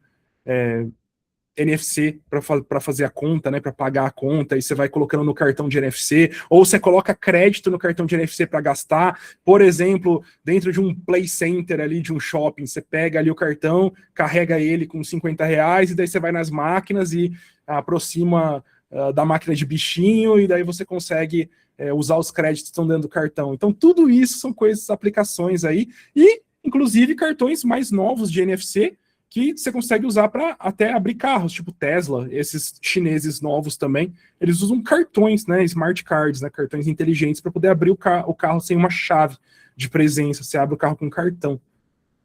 NFC para fazer a conta, né? Para pagar a conta, e você vai colocando no cartão de NFC, ou você coloca crédito no cartão de NFC para gastar. Por exemplo, dentro de um play center ali de um shopping, você pega ali o cartão, carrega ele com R$ 50, e daí você vai nas máquinas e aproxima da máquina de bichinho, e daí você consegue usar os créditos que estão dentro do cartão. Então, tudo isso são coisas, aplicações aí, e inclusive cartões mais novos de NFC, que você consegue usar para até abrir carros, tipo Tesla, esses chineses novos também, eles usam cartões, né, smart cards, né, cartões inteligentes, para poder abrir o carro sem uma chave de presença, você abre o carro com cartão.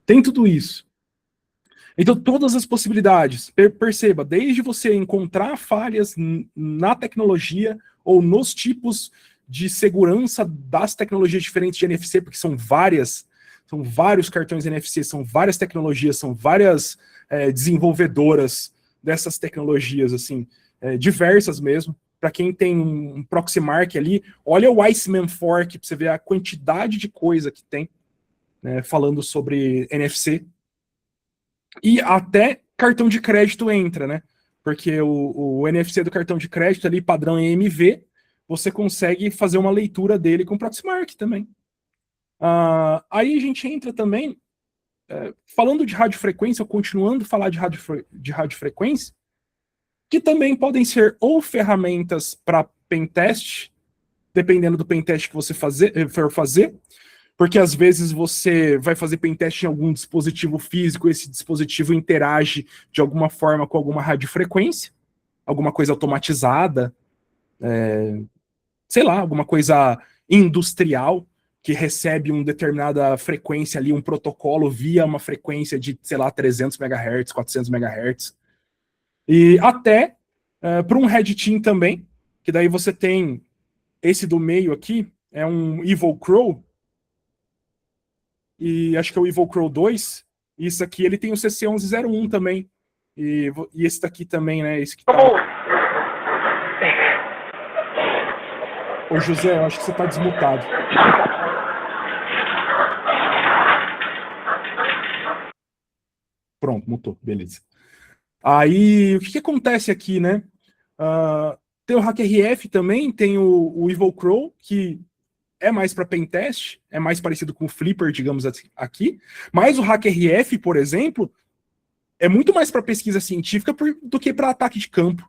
Tem tudo isso. Então, todas as possibilidades, perceba, desde você encontrar falhas na tecnologia ou nos tipos de segurança das tecnologias diferentes de NFC, porque são vários cartões NFC, são várias tecnologias, são várias desenvolvedoras dessas tecnologias, assim, diversas mesmo. Para quem tem um Proxmark ali, olha o Iceman Fork, para você ver a quantidade de coisa que tem, né, falando sobre NFC. E até cartão de crédito entra, né? Porque o NFC do cartão de crédito ali, padrão EMV, você consegue fazer uma leitura dele com o Proxmark também. Aí a gente entra também falando de radiofrequência, ou continuando a falar de radiofrequência, que também podem ser ou ferramentas para pentest, dependendo do pentest que você for fazer, porque às vezes você vai fazer pentest em algum dispositivo físico, esse dispositivo interage de alguma forma com alguma radiofrequência, alguma coisa automatizada, sei lá, alguma coisa industrial que recebe uma determinada frequência ali, um protocolo via uma frequência de, sei lá, 300 MHz, 400 MHz. E até para um Red Team também, que daí você tem esse do meio aqui, é um Evil Crow, e acho que é o Evil Crow 2, e isso aqui ele tem o CC1101 também, e esse daqui também, né, esse que tá... Ô José, eu acho que você tá desmutado. Pronto, mutou, beleza. Aí, o que acontece aqui, né? Tem o HackRF também, tem o Evil Crow, que é mais para pentest, é mais parecido com o Flipper, digamos aqui, mas o HackRF, por exemplo, é muito mais para pesquisa científica do que para ataque de campo.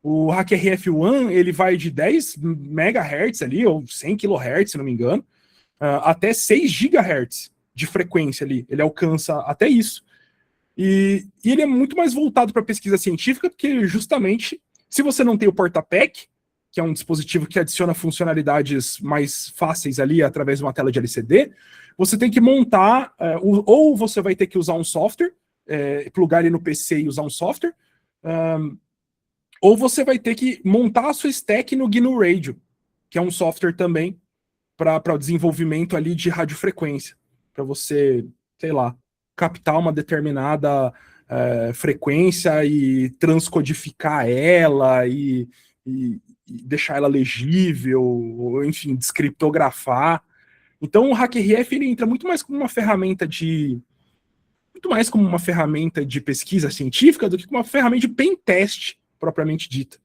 O HackRF1, ele vai de 10 MHz ali, ou 100 kHz, se não me engano, até 6 GHz de frequência ali, ele alcança até isso. E ele é muito mais voltado para pesquisa científica, porque justamente, se você não tem o porta-pack, que é um dispositivo que adiciona funcionalidades mais fáceis ali através de uma tela de LCD, você tem que montar, ou você vai ter que usar um software, plugar ele no PC e usar um software, ou você vai ter que montar a sua stack no GNU Radio, que é um software também para o desenvolvimento ali de radiofrequência, para você, sei lá, captar uma determinada frequência e transcodificar ela e deixar ela legível, ou enfim, descriptografar. Então o HackRF ele entra muito mais como uma ferramenta de pesquisa científica do que como uma ferramenta de pentest propriamente dita.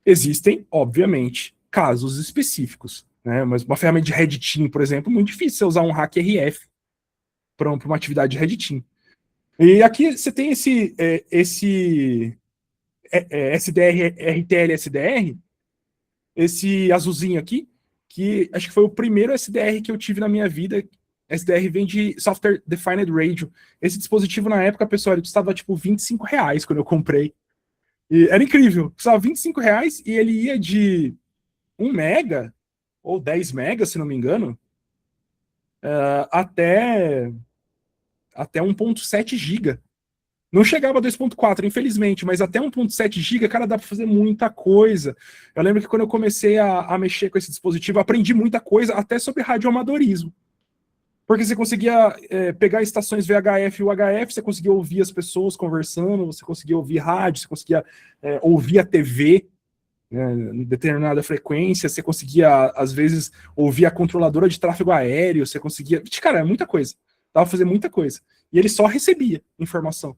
Existem, obviamente, casos específicos, né? Mas uma ferramenta de Red Team, por exemplo, é muito difícil você usar um HackRF para uma atividade de Red Team. E aqui você tem esse SDR, RTL SDR, esse azulzinho aqui, que acho que foi o primeiro SDR que eu tive na minha vida. SDR vem de Software Defined Radio. Esse dispositivo, na época, pessoal, ele custava tipo R$25 quando eu comprei. E era incrível, custava R$25 e ele ia de 1 mega ou 10 megas, se não me engano, até 1.7 giga. Não chegava a 2.4, infelizmente, mas até 1.7 GB, cara, dá para fazer muita coisa. Eu lembro que quando eu comecei a mexer com esse dispositivo, eu aprendi muita coisa, até sobre radioamadorismo. Porque você conseguia pegar estações VHF e UHF, você conseguia ouvir as pessoas conversando, você conseguia ouvir rádio, você conseguia ouvir a TV, né, em determinada frequência, você conseguia, às vezes, ouvir a controladora de tráfego aéreo, você conseguia... Cara, é muita coisa. Dava pra fazer muita coisa. E ele só recebia informação.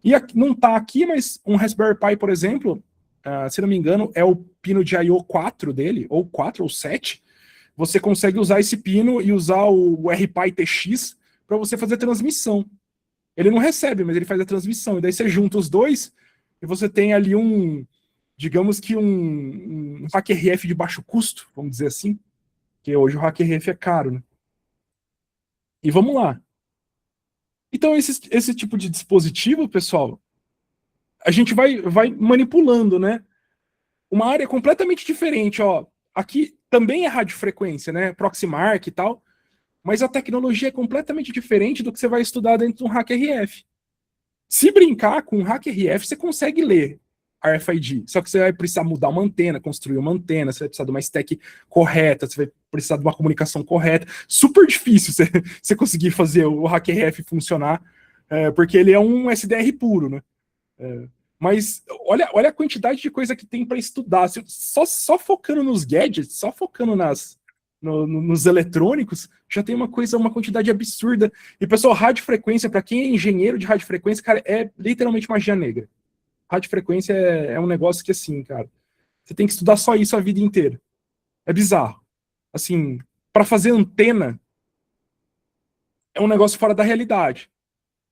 E aqui, não está aqui, mas um Raspberry Pi, por exemplo, se não me engano, é o pino de I/O 4 dele, ou 4 ou 7. Você consegue usar esse pino e usar o RPi TX para você fazer transmissão. Ele não recebe, mas ele faz a transmissão. E daí você junta os dois e você tem ali digamos que um HackRF de baixo custo, vamos dizer assim, que hoje o HackRF é caro, né? E vamos lá. Então, esse tipo de dispositivo, pessoal, a gente vai manipulando, né? Uma área completamente diferente, ó. Aqui também é radiofrequência, né? Proxmark e tal, mas a tecnologia é completamente diferente do que você vai estudar dentro de um HackRF. Se brincar com um HackRF, você consegue ler RFID, só que você vai precisar mudar uma antena, construir uma antena, você vai precisar de uma stack correta, você vai precisar de uma comunicação correta. Super difícil você conseguir fazer o HackRF funcionar, porque ele é um SDR puro, né? Mas olha a quantidade de coisa que tem para estudar. Só focando nos gadgets, só focando nos eletrônicos, já tem uma quantidade absurda. E, pessoal, radiofrequência, para quem é engenheiro de radiofrequência, cara, é literalmente magia negra. Radiofrequência é um negócio que, assim, cara, você tem que estudar só isso a vida inteira. É bizarro. Assim, para fazer antena, é um negócio fora da realidade.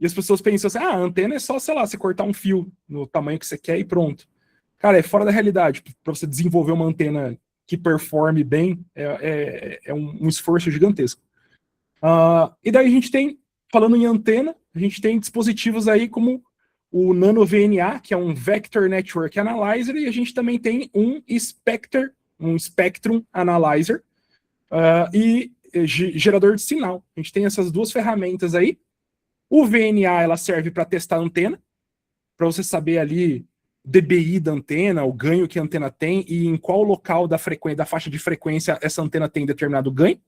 E as pessoas pensam assim, a antena é só, sei lá, você cortar um fio no tamanho que você quer e pronto. Cara, é fora da realidade. Para você desenvolver uma antena que performe bem, é um esforço gigantesco. E daí a gente tem, falando em antena, a gente tem dispositivos aí como o Nano VNA, que é um Vector Network Analyzer, e a gente também tem um Spectrum Analyzer e gerador de sinal. A gente tem essas duas ferramentas aí. O VNA ela serve para testar a antena, para você saber ali o dBi da antena, o ganho que a antena tem e em qual local da frequência, da faixa de frequência essa antena tem determinado ganho.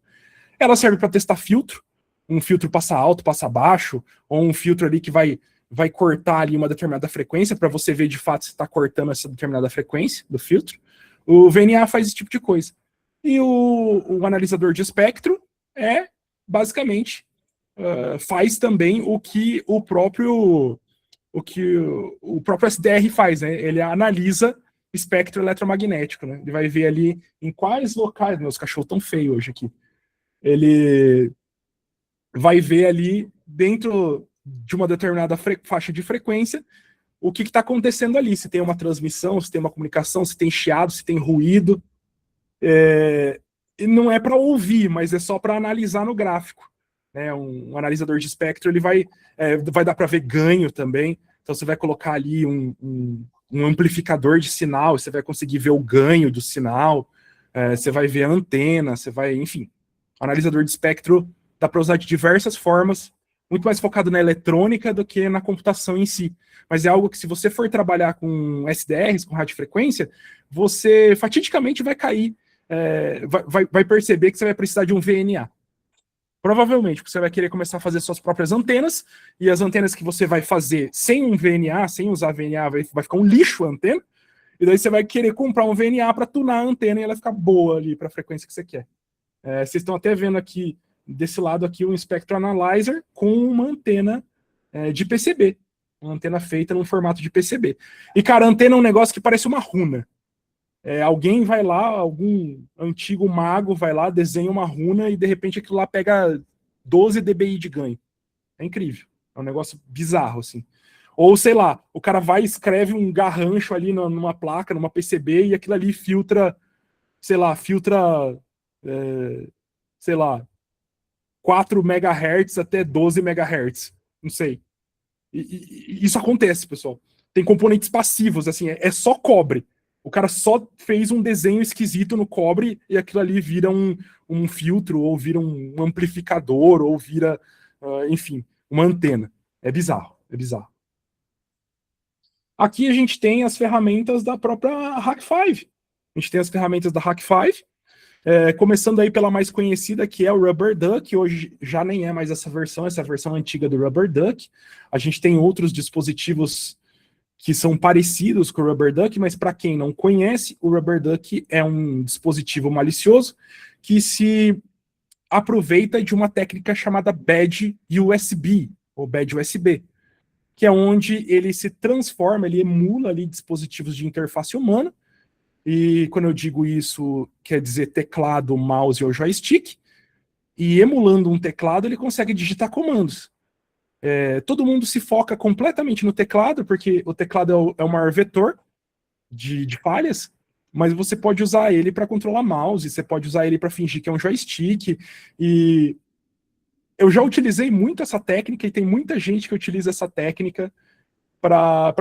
Ela serve para testar filtro, um filtro passa alto, passa baixo, ou um filtro ali que vai cortar ali uma determinada frequência para você ver de fato se está cortando essa determinada frequência do filtro. O VNA faz esse tipo de coisa. E o analisador de espectro basicamente faz também o que o próprio SDR faz, né? Ele analisa espectro eletromagnético, né? Ele vai ver ali em quais locais, meus cachorros tão feios hoje aqui. Ele vai ver ali dentro de uma determinada faixa de frequência o que está acontecendo ali, se tem uma transmissão, se tem uma comunicação, se tem chiado, se tem ruído. E não é para ouvir, mas é só para analisar no gráfico. Né? Um analisador de espectro ele vai dar para ver ganho também. Então você vai colocar ali um amplificador de sinal, você vai conseguir ver o ganho do sinal, você vai ver a antena, você vai, enfim. Analisador de espectro dá para usar de diversas formas, muito mais focado na eletrônica do que na computação em si. Mas é algo que, se você for trabalhar com SDRs, com radiofrequência, você fatidicamente vai cair, vai perceber que você vai precisar de um VNA. Provavelmente, porque você vai querer começar a fazer suas próprias antenas, e as antenas que você vai fazer sem um VNA, sem usar VNA, vai ficar um lixo a antena, e daí você vai querer comprar um VNA para tunar a antena e ela ficar boa ali para a frequência que você quer. Vocês estão até vendo aqui, desse lado aqui, um Spectrum Analyzer com uma antena de PCB. Uma antena feita num formato de PCB. E, cara, a antena é um negócio que parece uma runa. Alguém vai lá, algum antigo mago vai lá, desenha uma runa e, de repente, aquilo lá pega 12 dBi de ganho. É incrível. É um negócio bizarro, assim. Ou, sei lá, o cara vai e escreve um garrancho ali numa placa, numa PCB, e aquilo ali filtra, sei lá, 4 MHz até 12 MHz. Não sei. E isso acontece, pessoal. Tem componentes passivos, assim, é só cobre. O cara só fez um desenho esquisito no cobre e aquilo ali vira um filtro, ou vira um amplificador, ou vira, enfim, uma antena. É bizarro, é bizarro. Aqui a gente tem as ferramentas da própria Hak5. A gente tem as ferramentas da Hak5, começando aí pela mais conhecida, que é o Rubber Duck. Hoje já nem é mais essa versão antiga do Rubber Duck. A gente tem outros dispositivos que são parecidos com o Rubber Duck, mas para quem não conhece, o Rubber Duck é um dispositivo malicioso que se aproveita de uma técnica chamada Bad USB, ou Bad USB, que é onde ele se transforma, ele emula ali dispositivos de interface humana. E quando eu digo isso, quer dizer teclado, mouse ou joystick. E emulando um teclado, ele consegue digitar comandos. Todo mundo se foca completamente no teclado, porque o teclado é o maior vetor de falhas, mas você pode usar ele para controlar mouse, você pode usar ele para fingir que é um joystick. E eu já utilizei muito essa técnica, e tem muita gente que utiliza essa técnica para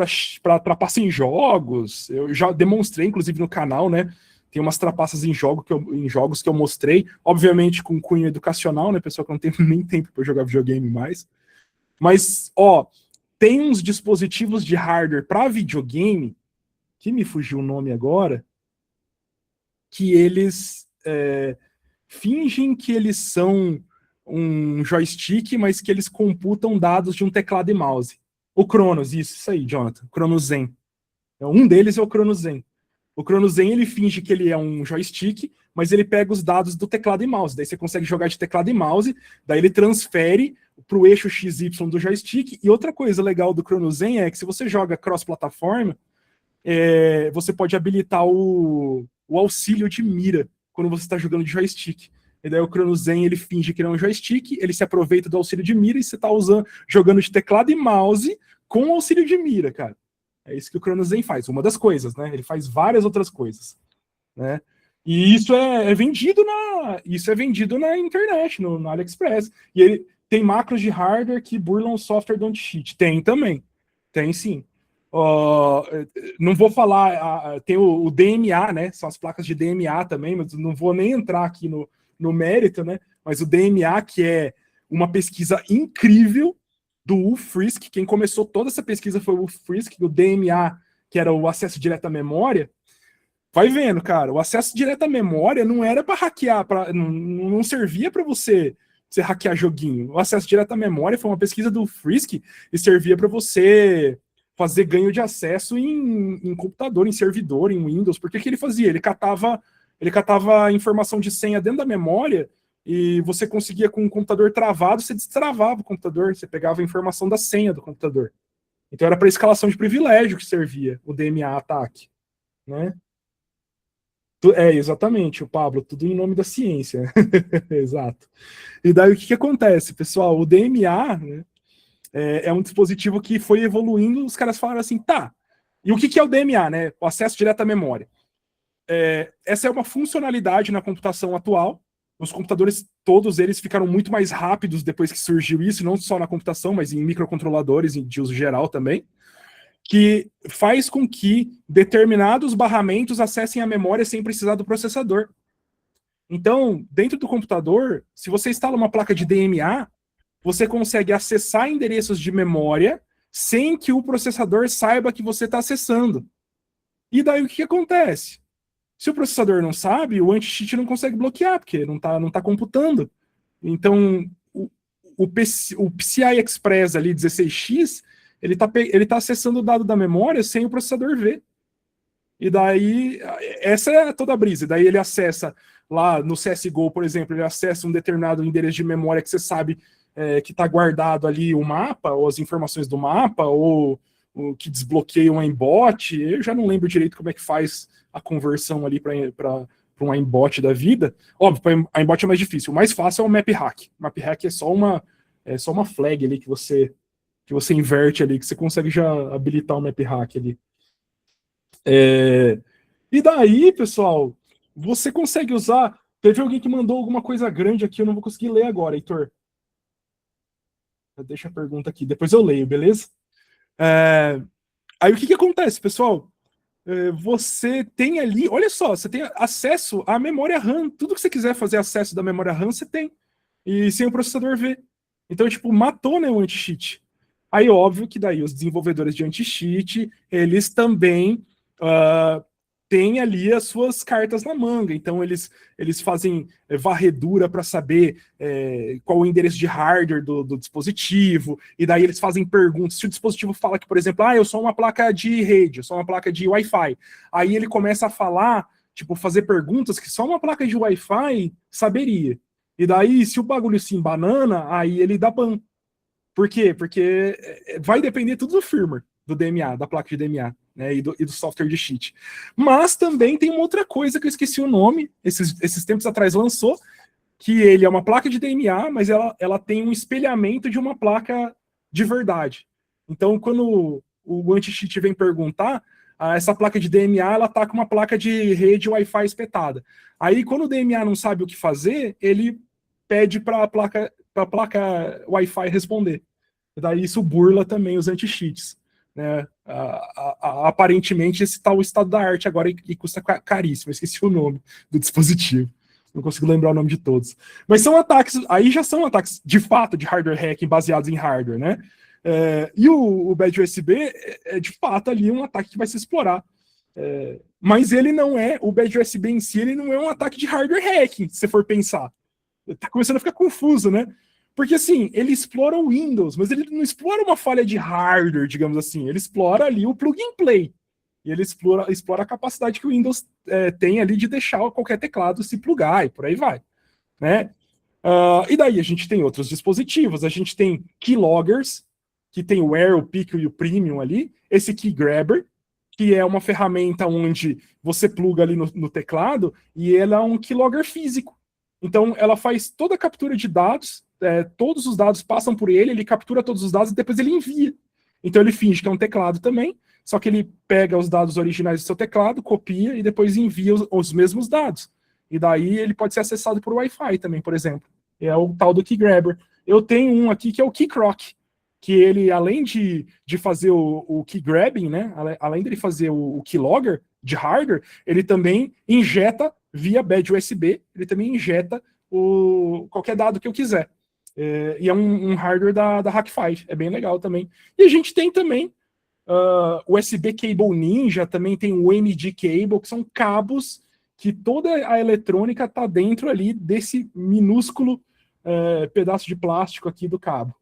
trapaça em jogos. Eu já demonstrei, inclusive, no canal, né? Tem umas trapaças em jogos que eu mostrei, obviamente com cunho educacional, né? Pessoal que não tem nem tempo para jogar videogame mais. Mas, tem uns dispositivos de hardware para videogame, que me fugiu o nome agora, que eles fingem que eles são um joystick, mas que eles computam dados de um teclado e mouse. O Cronos, isso aí, Jonathan. Cronos Zen. Um deles é o Cronos Zen. O Cronos Zen, ele finge que ele é um joystick, mas ele pega os dados do teclado e mouse. Daí você consegue jogar de teclado e mouse, daí ele transfere para o eixo XY do joystick. E outra coisa legal do Cronos Zen é que, se você joga cross-plataforma, você pode habilitar o auxílio de mira quando você está jogando de joystick. e daí o ChronoZen ele finge que não é um joystick, ele se aproveita do auxílio de mira e você tá jogando de teclado e mouse com auxílio de mira, cara. É isso que o ChronoZen faz, uma das coisas, né? Ele faz várias outras coisas, né? E isso é vendido na internet, no AliExpress. E ele tem macros de hardware que burlam o software do anti-cheat. Tem também. Tem sim. Não vou falar, tem o DMA, né? São as placas de DMA também, mas não vou nem entrar aqui no mérito, né? Mas o DMA, que é uma pesquisa incrível do Wolf Frisk, quem começou toda essa pesquisa foi o Wolf Frisk, o DMA, que era o acesso direto à memória. Vai vendo, cara, o acesso direto à memória não era para hackear, não servia para você hackear joguinho. O acesso direto à memória foi uma pesquisa do Frisk e servia para você fazer ganho de acesso em computador, em servidor, em Windows. Porque que ele fazia? Ele catava informação de senha dentro da memória e você conseguia, com o computador travado, você destravava o computador, você pegava a informação da senha do computador. Então era para escalação de privilégio que servia o DMA ataque, né? Exatamente, o Pablo, tudo em nome da ciência. Exato. E daí o que acontece, pessoal? O DMA, né, é um dispositivo que foi evoluindo, os caras falaram assim, tá, e o que é o DMA, né? O acesso direto à memória. Essa é uma funcionalidade na computação atual. Os computadores, todos eles ficaram muito mais rápidos depois que surgiu isso, não só na computação, mas em microcontroladores de uso geral também, que faz com que determinados barramentos acessem a memória sem precisar do processador. Então, dentro do computador, se você instala uma placa de DMA, você consegue acessar endereços de memória sem que o processador saiba que você está acessando. E daí o que acontece? Se o processador não sabe, o anti-cheat não consegue bloquear, porque não tá computando. Então, o PCI Express ali, 16X, ele tá acessando o dado da memória sem o processador ver. E daí, essa é toda a brisa. Daí ele acessa lá no CSGO, por exemplo, ele acessa um determinado endereço de memória que você sabe que está guardado ali o mapa, ou as informações do mapa, ou o que desbloqueia um aimbot. Eu já não lembro direito como é que faz a conversão ali para um aimbot da vida. Óbvio, para aimbot é mais difícil. O mais fácil é o map hack. O map hack é só uma flag ali que você inverte ali, que você consegue já habilitar o map hack ali. E daí, pessoal, você consegue usar. Teve alguém que mandou alguma coisa grande aqui, eu não vou conseguir ler agora, Heitor. Deixa a pergunta aqui, depois eu leio, beleza? Aí o que acontece, pessoal? Você tem ali, olha só, você tem acesso à memória RAM. Tudo que você quiser fazer acesso da memória RAM, você tem. E sem o processador ver. Então, tipo, matou, né, o anti-cheat. Aí, óbvio que daí os desenvolvedores de anti-cheat, eles também têm ali as suas cartas na manga. Então, eles fazem varredura para saber qual o endereço de hardware do dispositivo, e daí eles fazem perguntas. Se o dispositivo fala que, por exemplo, eu sou uma placa de rede, eu sou uma placa de Wi-Fi, aí ele começa a falar, tipo, fazer perguntas que só uma placa de Wi-Fi saberia. E daí, se o bagulho se embanana, aí ele dá ban. Por quê? Porque vai depender tudo do firmware, do DMA, da placa de DMA, né, e do software de cheat. Mas também tem uma outra coisa que eu esqueci o nome, esses tempos atrás lançou, que ele é uma placa de DMA, mas ela tem um espelhamento de uma placa de verdade. Então, quando o anti-cheat vem perguntar, essa placa de DMA, ela tá com uma placa de rede Wi-Fi espetada. Aí, quando o DMA não sabe o que fazer, ele pede para a placa Wi-Fi responder. E daí isso burla também os anti-cheats. Né? Aparentemente, esse tá o estado da arte agora e custa caríssimo. Eu esqueci o nome do dispositivo. Não consigo lembrar o nome de todos. Mas são ataques, aí já são ataques de fato de hardware hacking baseados em hardware, né? E o Bad USB é de fato ali um ataque que vai se explorar. Mas ele não é, o Bad USB em si, ele não é um ataque de hardware hacking, se você for pensar. Tá começando a ficar confuso, né? Porque, assim, ele explora o Windows, mas ele não explora uma falha de hardware, digamos assim. Ele explora ali o plug and play. E ele explora a capacidade que o Windows tem ali de deixar qualquer teclado se plugar e por aí vai. Né? E daí a gente tem outros dispositivos. A gente tem keyloggers, que tem o Air, o Pico e o Premium ali. Esse Key Grabber, que é uma ferramenta onde você pluga ali no teclado e ele é um keylogger físico. Então, ela faz toda a captura de dados, todos os dados passam por ele, ele captura todos os dados e depois ele envia. Então, ele finge que é um teclado também, só que ele pega os dados originais do seu teclado, copia e depois envia os mesmos dados. E daí ele pode ser acessado por Wi-Fi também, por exemplo. É o tal do Key Grabber. Eu tenho um aqui que é o Keycroc, que ele, além de fazer o Key Grabbing, né, além dele fazer o Keylogger de hardware, ele também injeta via badge USB, ele também injeta qualquer dado que eu quiser. E é um hardware da Hak5, é bem legal também. E a gente tem também o USB Cable Ninja, também tem o MD Cable, que são cabos que toda a eletrônica está dentro ali desse minúsculo pedaço de plástico aqui do cabo.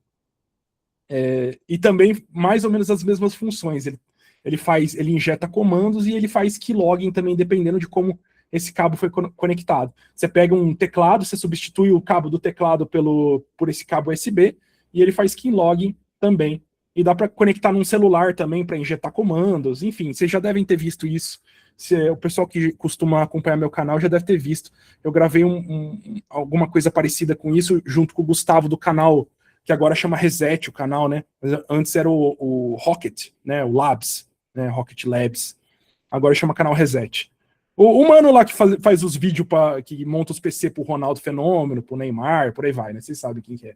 E também mais ou menos as mesmas funções. Ele injeta comandos e ele faz keylogging também, dependendo de como esse cabo foi conectado. Você pega um teclado, você substitui o cabo do teclado por esse cabo USB e ele faz keylogging também. E dá para conectar num celular também para injetar comandos. Enfim, vocês já devem ter visto isso. O pessoal que costuma acompanhar meu canal já deve ter visto. Eu gravei alguma coisa parecida com isso junto com o Gustavo do canal, que agora chama Reset o canal, né? Antes era o Rocket, né? O Labs, né? Rocket Labs. Agora chama canal Reset. O mano lá que faz os vídeos, que monta os PC pro Ronaldo Fenômeno, pro Neymar, por aí vai, né? Vocês sabem quem que é.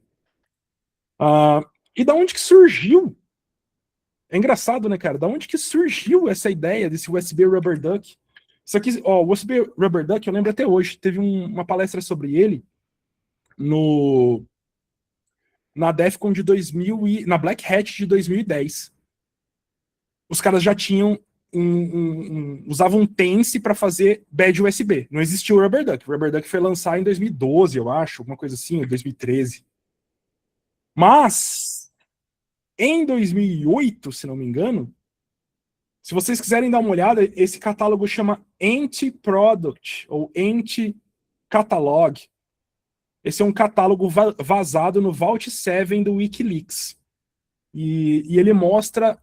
E da onde que surgiu? É engraçado, né, cara? Da onde que surgiu essa ideia desse USB Rubber Duck? Isso aqui, ó, o USB Rubber Duck, eu lembro até hoje. Teve uma palestra sobre ele na DEFCON de 2000 na Black Hat de 2010. Os caras já tinham usavam um Tense para fazer badge USB. Não existia o Rubber Duck. O Rubber Duck foi lançado em 2012, eu acho, alguma coisa assim, 2013. Mas em 2008, se não me engano, se vocês quiserem dar uma olhada, esse catálogo chama Anti-Product ou Anti-Catalog. Esse é um catálogo vazado no Vault 7 do WikiLeaks. E ele mostra,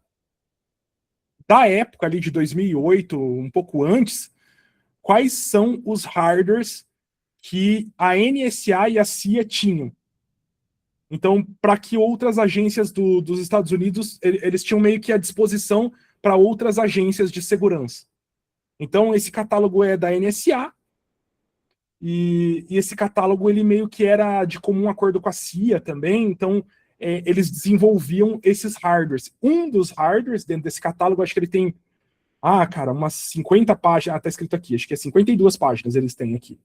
da época ali de 2008, um pouco antes, quais são os hardwares que a NSA e a CIA tinham. Então, para que outras agências dos Estados Unidos, eles tinham meio que à disposição para outras agências de segurança. Então, esse catálogo é da NSA, e esse catálogo ele meio que era de comum acordo com a CIA também, então eles desenvolviam esses hardwares. Um dos hardwares dentro desse catálogo, acho que ele tem, umas 50 páginas, tá escrito aqui, acho que é 52 páginas eles têm aqui.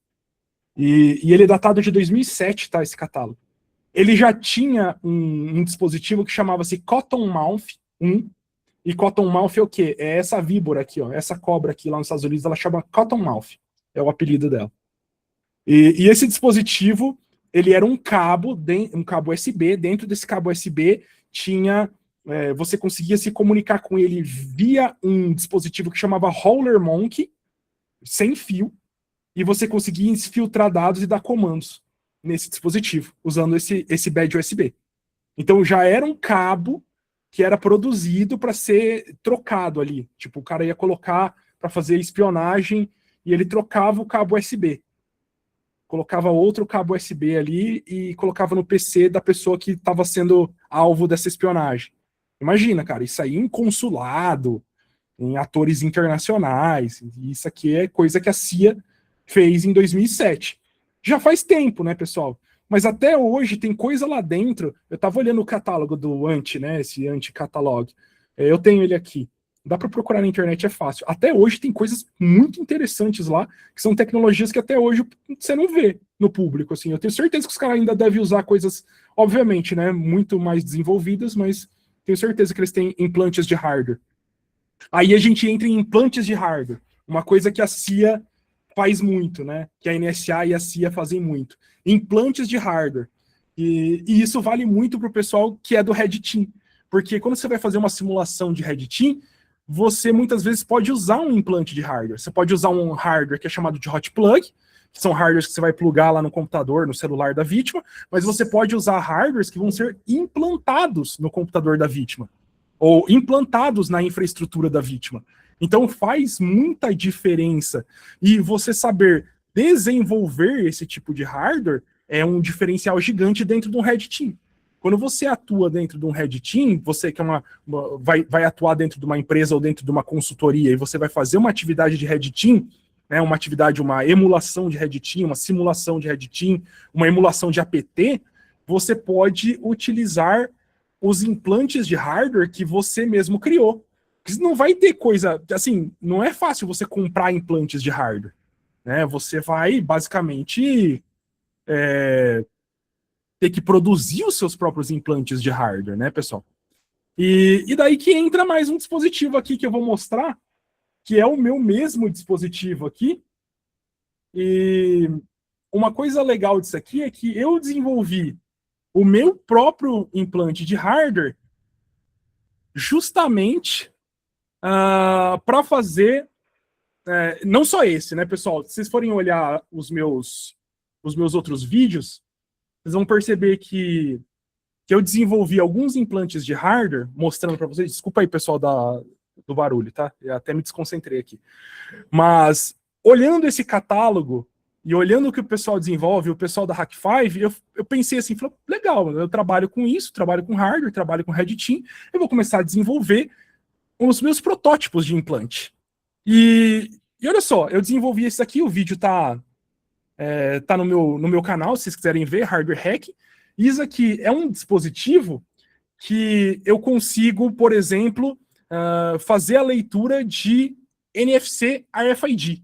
E ele é datado de 2007, tá, esse catálogo. Ele já tinha um dispositivo que chamava-se Cottonmouth 1, e Cottonmouth é o quê? É essa víbora aqui, ó, essa cobra aqui lá nos Estados Unidos, ela chama Cottonmouth, é o apelido dela. E esse dispositivo, ele era um cabo USB, dentro desse cabo USB tinha, você conseguia se comunicar com ele via um dispositivo que chamava Howler Monkey, sem fio, e você conseguia infiltrar dados e dar comandos nesse dispositivo, usando esse badge USB. Então já era um cabo que era produzido para ser trocado ali. Tipo, o cara ia colocar para fazer espionagem e ele trocava o cabo USB. Colocava outro cabo USB ali e colocava no PC da pessoa que estava sendo alvo dessa espionagem. Imagina, cara, isso aí em consulado, em atores internacionais. Isso aqui é coisa que a CIA fez em 2007. Já faz tempo, né, pessoal? Mas até hoje tem coisa lá dentro. Eu estava olhando o catálogo do Anti, né, esse Anti-Catalog. Eu tenho ele aqui. Dá para procurar na internet, é fácil. Até hoje tem coisas muito interessantes lá, que são tecnologias que até hoje você não vê no público. Assim. Eu tenho certeza que os caras ainda devem usar coisas, obviamente, né, muito mais desenvolvidas, mas tenho certeza que eles têm implantes de hardware. Aí a gente entra em implantes de hardware, uma coisa que a CIA faz muito, né? Que a NSA e a CIA fazem muito. Implantes de hardware. E isso vale muito para o pessoal que é do Red Team. Porque quando você vai fazer uma simulação de Red Team, você muitas vezes pode usar um implante de hardware. Você pode usar um hardware que é chamado de hot plug, que são hardwares que você vai plugar lá no computador, no celular da vítima, mas você pode usar hardwares que vão ser implantados no computador da vítima, ou implantados na infraestrutura da vítima. Então faz muita diferença. E você saber desenvolver esse tipo de hardware é um diferencial gigante dentro de um Red Team. Quando você atua dentro de um Red Team, você que vai atuar dentro de uma empresa ou dentro de uma consultoria e você vai fazer uma atividade de Red Team, né, uma emulação de Red Team, uma simulação de Red Team, uma emulação de APT, você pode utilizar os implantes de hardware que você mesmo criou. Porque não vai ter coisa, assim, não é fácil você comprar implantes de hardware, né? Você vai basicamente ter que produzir os seus próprios implantes de hardware, né, pessoal? E daí que entra mais um dispositivo aqui que eu vou mostrar, que é o meu mesmo dispositivo aqui. E uma coisa legal disso aqui é que eu desenvolvi o meu próprio implante de hardware justamente para fazer, não só esse, né, pessoal? Se vocês forem olhar os meus outros vídeos, vocês vão perceber que eu desenvolvi alguns implantes de hardware, mostrando para vocês. Desculpa aí, pessoal, do barulho, tá? Eu até me desconcentrei aqui. Mas, olhando esse catálogo e olhando o que o pessoal desenvolve, o pessoal da Hack5, eu pensei assim, legal, eu trabalho com isso, trabalho com hardware, trabalho com Red Team, eu vou começar a desenvolver os meus protótipos de implante. E olha só, eu desenvolvi esse aqui, o vídeo tá no meu canal, se vocês quiserem ver, Hardware Hack. Isso aqui é um dispositivo que eu consigo, por exemplo, fazer a leitura de NFC RFID.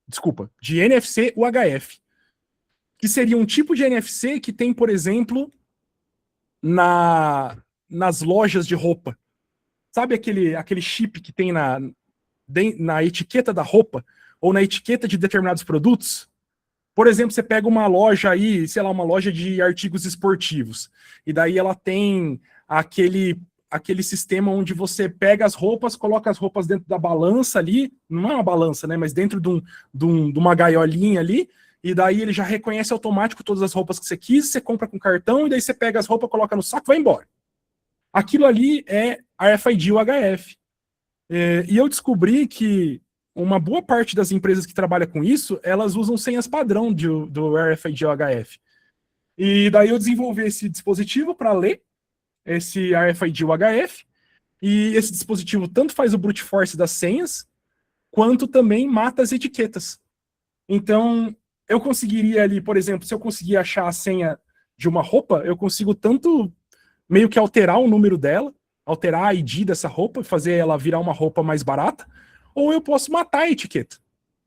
Desculpa, de NFC UHF. Que seria um tipo de NFC que tem, por exemplo, nas lojas de roupa. Sabe aquele chip que tem na etiqueta da roupa ou na etiqueta de determinados produtos? Por exemplo, você pega uma loja aí, sei lá, uma loja de artigos esportivos, e daí ela tem aquele sistema onde você pega as roupas, coloca as roupas dentro da balança ali, não é uma balança, né, mas dentro de uma gaiolinha ali, e daí ele já reconhece automático todas as roupas que você quis, você compra com cartão, e daí você pega as roupas, coloca no saco e vai embora. Aquilo ali é RFID UHF. E eu descobri que uma boa parte das empresas que trabalham com isso, elas usam senhas padrão do RFID UHF. E daí eu desenvolvi esse dispositivo para ler esse RFID UHF, e esse dispositivo tanto faz o brute force das senhas, quanto também mata as etiquetas. Então, eu conseguiria ali, por exemplo, se eu conseguir achar a senha de uma roupa, eu consigo tanto meio que alterar o número dela, alterar a ID dessa roupa, fazer ela virar uma roupa mais barata, ou eu posso matar a etiqueta.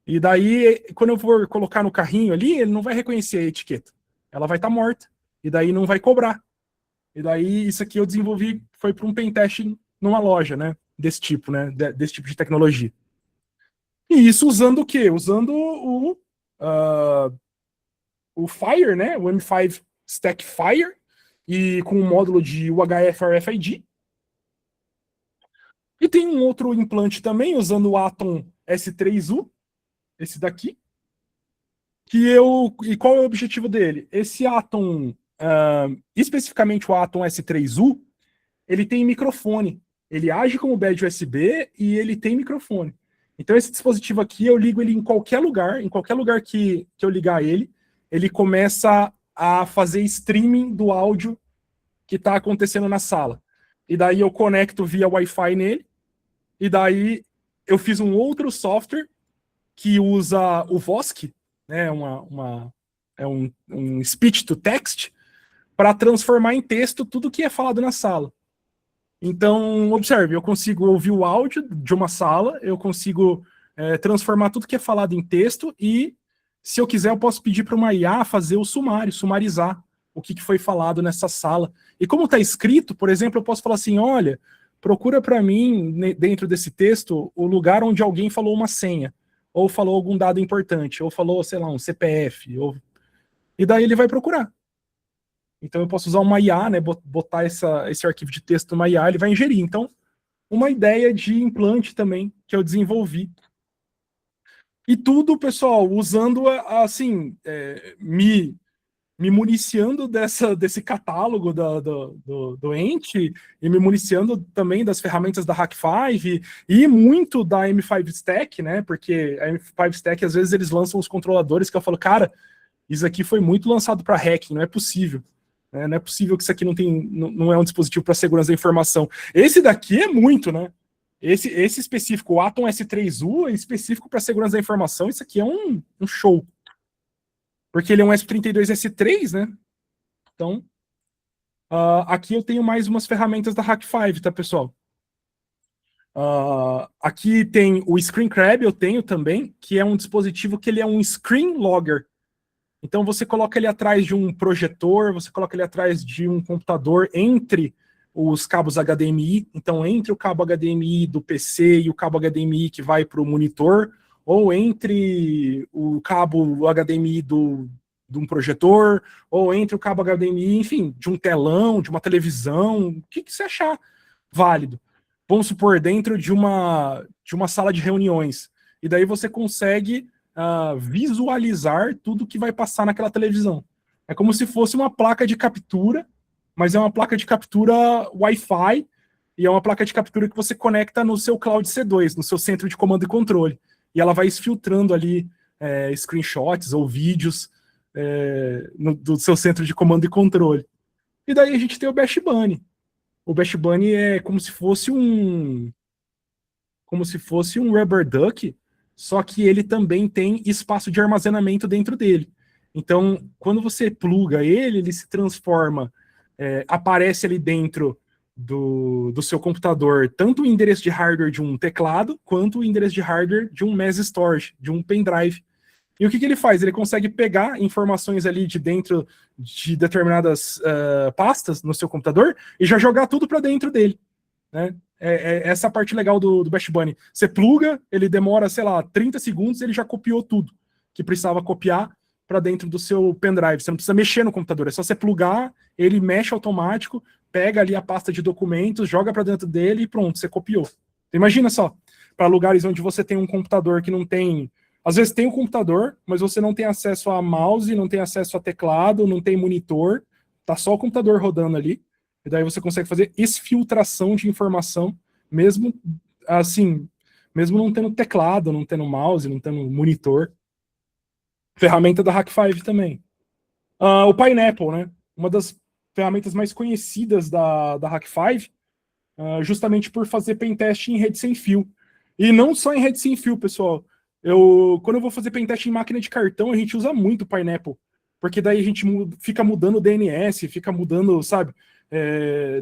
E daí, quando eu for colocar no carrinho ali, ele não vai reconhecer a etiqueta. Ela vai estar morta. E daí não vai cobrar. E daí, isso aqui eu desenvolvi, foi para um pentesting numa loja, né? Desse tipo, né? Desse tipo de tecnologia. E isso usando o quê? Usando o Fire, né? O M5 Stack Fire, e com um módulo de UHF RFID. E tem um outro implante também, usando o Atom S3U, esse daqui. E qual é o objetivo dele? Esse Atom, especificamente o Atom S3U, ele tem microfone. Ele age como badge USB e ele tem microfone. Então esse dispositivo aqui, eu ligo ele em qualquer lugar que eu ligar ele começa a fazer streaming do áudio que está acontecendo na sala. E daí eu conecto via Wi-Fi nele, e daí eu fiz um outro software que usa o Vosk, né, é um speech to text, para transformar em texto tudo que é falado na sala. Então, observe, eu consigo ouvir o áudio de uma sala, eu consigo transformar tudo que é falado em texto, e se eu quiser eu posso pedir para uma IA fazer o sumarizar o que foi falado nessa sala. E como está escrito, por exemplo, eu posso falar assim, olha, procura para mim, dentro desse texto, o lugar onde alguém falou uma senha, ou falou algum dado importante, ou falou, sei lá, um CPF, e daí ele vai procurar. Então eu posso usar uma IA, né, botar esse arquivo de texto numa IA, ele vai ingerir. Então, uma ideia de implante também que eu desenvolvi. E tudo, pessoal, usando, assim, me municiando desse catálogo do ente e me municiando também das ferramentas da Hack5 e muito da M5 Stack, né? Porque a M5 Stack, às vezes, eles lançam os controladores que eu falo, cara, isso aqui foi muito lançado para hacking, não é possível. Né? Não é possível que isso aqui não é um dispositivo para segurança da informação. Esse daqui é muito, né? Esse específico, o Atom S3U, é específico para segurança da informação, isso aqui é um show. Porque ele é um S32S3, né? Então, aqui eu tenho mais umas ferramentas da Hack5, tá, pessoal? Aqui tem o Screen Crab, eu tenho também, que é um dispositivo que ele é um screen logger. Então você coloca ele atrás de um projetor, você coloca ele atrás de um computador entre os cabos HDMI, então entre o cabo HDMI do PC e o cabo HDMI que vai para o monitor, ou entre o cabo HDMI de um projetor, ou entre o cabo HDMI, enfim, de um telão, de uma televisão, o que você achar válido. Vamos supor, dentro de uma sala de reuniões. E daí você consegue visualizar tudo que vai passar naquela televisão. É como se fosse uma placa de captura, mas é uma placa de captura Wi-Fi, e é uma placa de captura que você conecta no seu Cloud C2, no seu centro de comando e controle. E ela vai exfiltrando ali screenshots ou vídeos do seu centro de comando e controle. E daí a gente tem o Bash Bunny. O Bash Bunny é como se fosse um Rubber Duck, só que ele também tem espaço de armazenamento dentro dele. Então, quando você pluga ele se transforma, aparece ali dentro do seu computador tanto o endereço de hardware de um teclado, quanto o endereço de hardware de um mass storage, de um pendrive. E o que ele faz? Ele consegue pegar informações ali de dentro de determinadas pastas no seu computador e já jogar tudo para dentro dele, né? Essa a parte legal do Bash Bunny. Você pluga, ele demora, sei lá, 30 segundos, ele já copiou tudo que precisava copiar para dentro do seu pendrive. Você não precisa mexer no computador, é só você plugar, ele mexe automático, pega ali a pasta de documentos, joga para dentro dele e pronto, você copiou. Imagina só, para lugares onde você tem um computador que não tem... Às vezes tem um computador, mas você não tem acesso a mouse, não tem acesso a teclado, não tem monitor, tá só o computador rodando ali. E daí você consegue fazer exfiltração de informação, mesmo assim, mesmo não tendo teclado, não tendo mouse, não tendo monitor. Ferramenta da Hack5 também. O Pineapple, né? Uma das ferramentas mais conhecidas da Hack5, justamente por fazer pentest em rede sem fio. E não só em rede sem fio, pessoal. Quando eu vou fazer pentest em máquina de cartão, a gente usa muito o Pineapple, porque daí a gente fica mudando o DNS, fica mudando, sabe,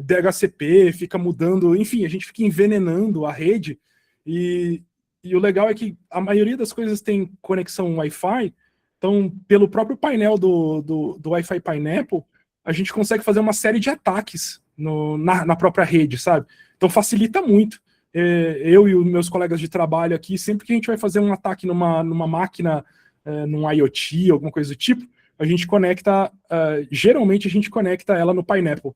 DHCP, fica mudando, enfim, a gente fica envenenando a rede, e o legal é que a maioria das coisas tem conexão Wi-Fi, então, pelo próprio painel do Wi-Fi Pineapple, a gente consegue fazer uma série de ataques na própria rede, sabe? Então facilita muito. Eu e os meus colegas de trabalho aqui, sempre que a gente vai fazer um ataque numa máquina, num IoT, alguma coisa do tipo, a gente conecta, geralmente a gente conecta ela no Pineapple,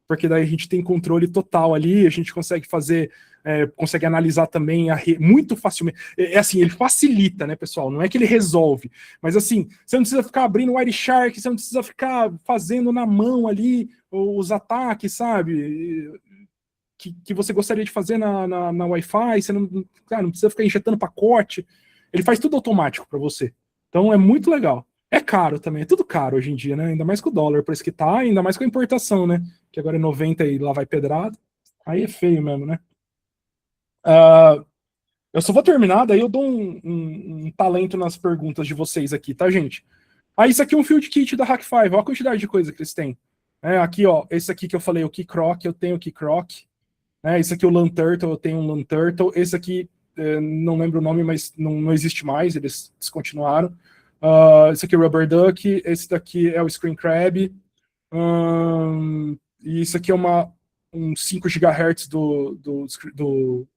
porque daí a gente tem controle total ali, a gente consegue fazer, consegue analisar também muito facilmente. Assim, ele facilita, né, pessoal? Não é que ele resolve, mas assim, você não precisa ficar abrindo o Wireshark, você não precisa ficar fazendo na mão ali os ataques, sabe? Que você gostaria de fazer na Wi-Fi, você não precisa ficar injetando pacote, ele faz tudo automático para você. Então é muito legal. É caro também, é tudo caro hoje em dia, né? Ainda mais com o dólar, por isso que tá, ainda mais com a importação, né? Que agora é 90 e lá vai pedrado. Aí é feio mesmo, né? Eu só vou terminar, daí eu dou um talento nas perguntas de vocês aqui, tá, gente? Isso aqui é um field kit da Hack5, olha a quantidade de coisa que eles têm. Aqui, ó, esse aqui que eu falei, o Keycroc, eu tenho o Keycroc. Esse aqui é o LANTurtle, eu tenho um LANTurtle. Esse aqui, não lembro o nome, mas não existe mais, eles descontinuaram. Esse aqui é o Rubber Duck, esse daqui é o Screen Crab. E isso aqui é um 5 GHz do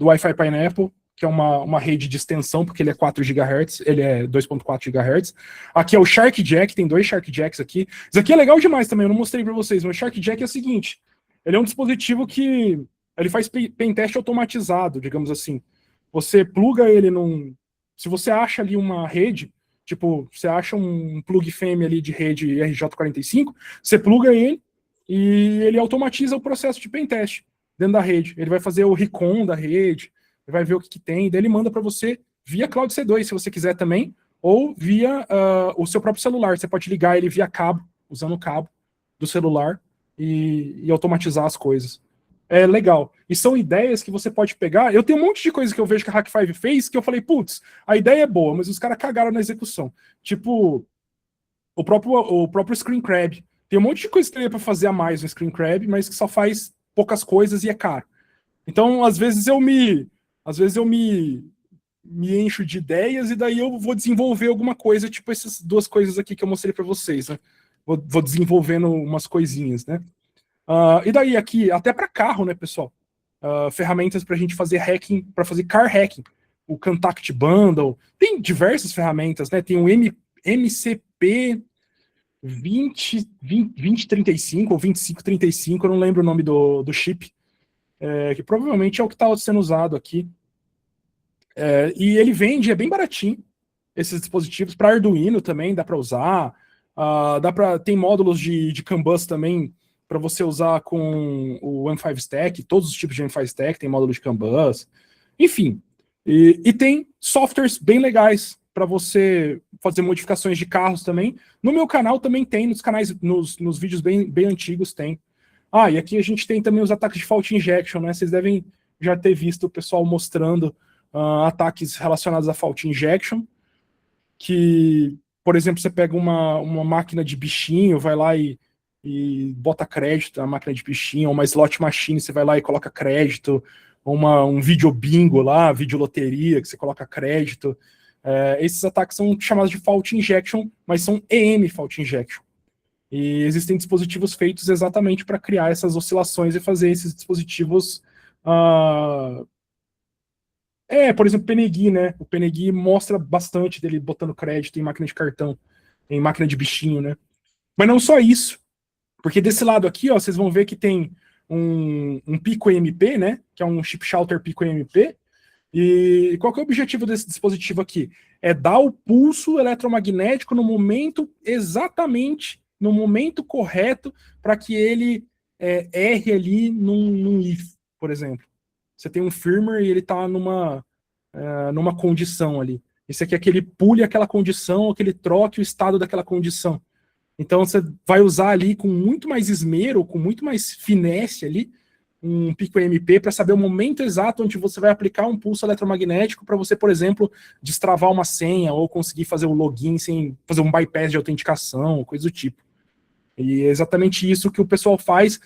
Wi-Fi Pineapple, que é uma rede de extensão, porque ele é 4 GHz, ele é 2.4 GHz. Aqui é o Shark Jack, tem 2 Shark Jacks aqui. Isso aqui é legal demais também, eu não mostrei para vocês, mas o Shark Jack é o seguinte, ele é um dispositivo que ele faz pentest automatizado, digamos assim. Você pluga ele se você acha ali uma rede, Tipo, você acha um plug FEM ali de rede RJ45, você pluga ele e ele automatiza o processo de pentest dentro da rede. Ele vai fazer o recon da rede, ele vai ver o que tem, daí ele manda para você via Cloud C2, se você quiser também, ou via o seu próprio celular. Você pode ligar ele via cabo, usando o cabo do celular e automatizar as coisas. É legal. E são ideias que você pode pegar. Eu tenho um monte de coisa que eu vejo que a Hack5 fez que eu falei, putz, a ideia é boa, mas os caras cagaram na execução. Tipo, o próprio Screen Crab. Tem um monte de coisa que teria para fazer a mais no Screen Crab, mas que só faz poucas coisas e é caro. Então, às vezes eu me encho de ideias e daí eu vou desenvolver alguma coisa, tipo essas duas coisas aqui que eu mostrei para vocês, né? Vou desenvolvendo umas coisinhas, né? E daí aqui, até para carro, né, pessoal? Ferramentas para a gente fazer hacking, para fazer car hacking. O Contact Bundle. Tem diversas ferramentas, né? Tem o MCP 2035 ou 2535, eu não lembro o nome do chip, que provavelmente é o que está sendo usado aqui. E ele vende, é bem baratinho, esses dispositivos. Para Arduino também dá para usar. Tem módulos de CAN bus também para você usar com o M5 Stack. Todos os tipos de M5 Stack tem módulo de CAN bus. Enfim, e tem softwares bem legais para você fazer modificações de carros também. No meu canal também tem, nos vídeos bem antigos tem. E aqui a gente tem também os ataques de fault injection, né? Vocês devem já ter visto o pessoal mostrando ataques relacionados a fault injection, que, por exemplo, você pega uma máquina de bichinho, vai lá e bota crédito na máquina de bichinho, ou uma slot machine, você vai lá e coloca crédito, ou um vídeo bingo lá, vídeo loteria, que você coloca crédito. Esses ataques são chamados de fault injection, mas são EM fault injection. E existem dispositivos feitos exatamente para criar essas oscilações e fazer esses dispositivos... por exemplo, o Penegui, né? O Penegui mostra bastante dele botando crédito em máquina de cartão, em máquina de bichinho, né? Mas não só isso, porque desse lado aqui, ó, vocês vão ver que tem um Pico EMP, né? Que é um chip shouter Pico EMP. E qual que é o objetivo desse dispositivo aqui? É dar o pulso eletromagnético exatamente no momento correto para que ele erre ali num if, por exemplo. Você tem um firmware e ele está numa condição ali. Esse aqui é que ele pule aquela condição, ou que ele troque o estado daquela condição. Então você vai usar ali com muito mais esmero, com muito mais finesse ali, um Pico EMP para saber o momento exato onde você vai aplicar um pulso eletromagnético para você, por exemplo, destravar uma senha ou conseguir fazer o login sem fazer um bypass de autenticação, coisa do tipo. E é exatamente isso que o pessoal faz,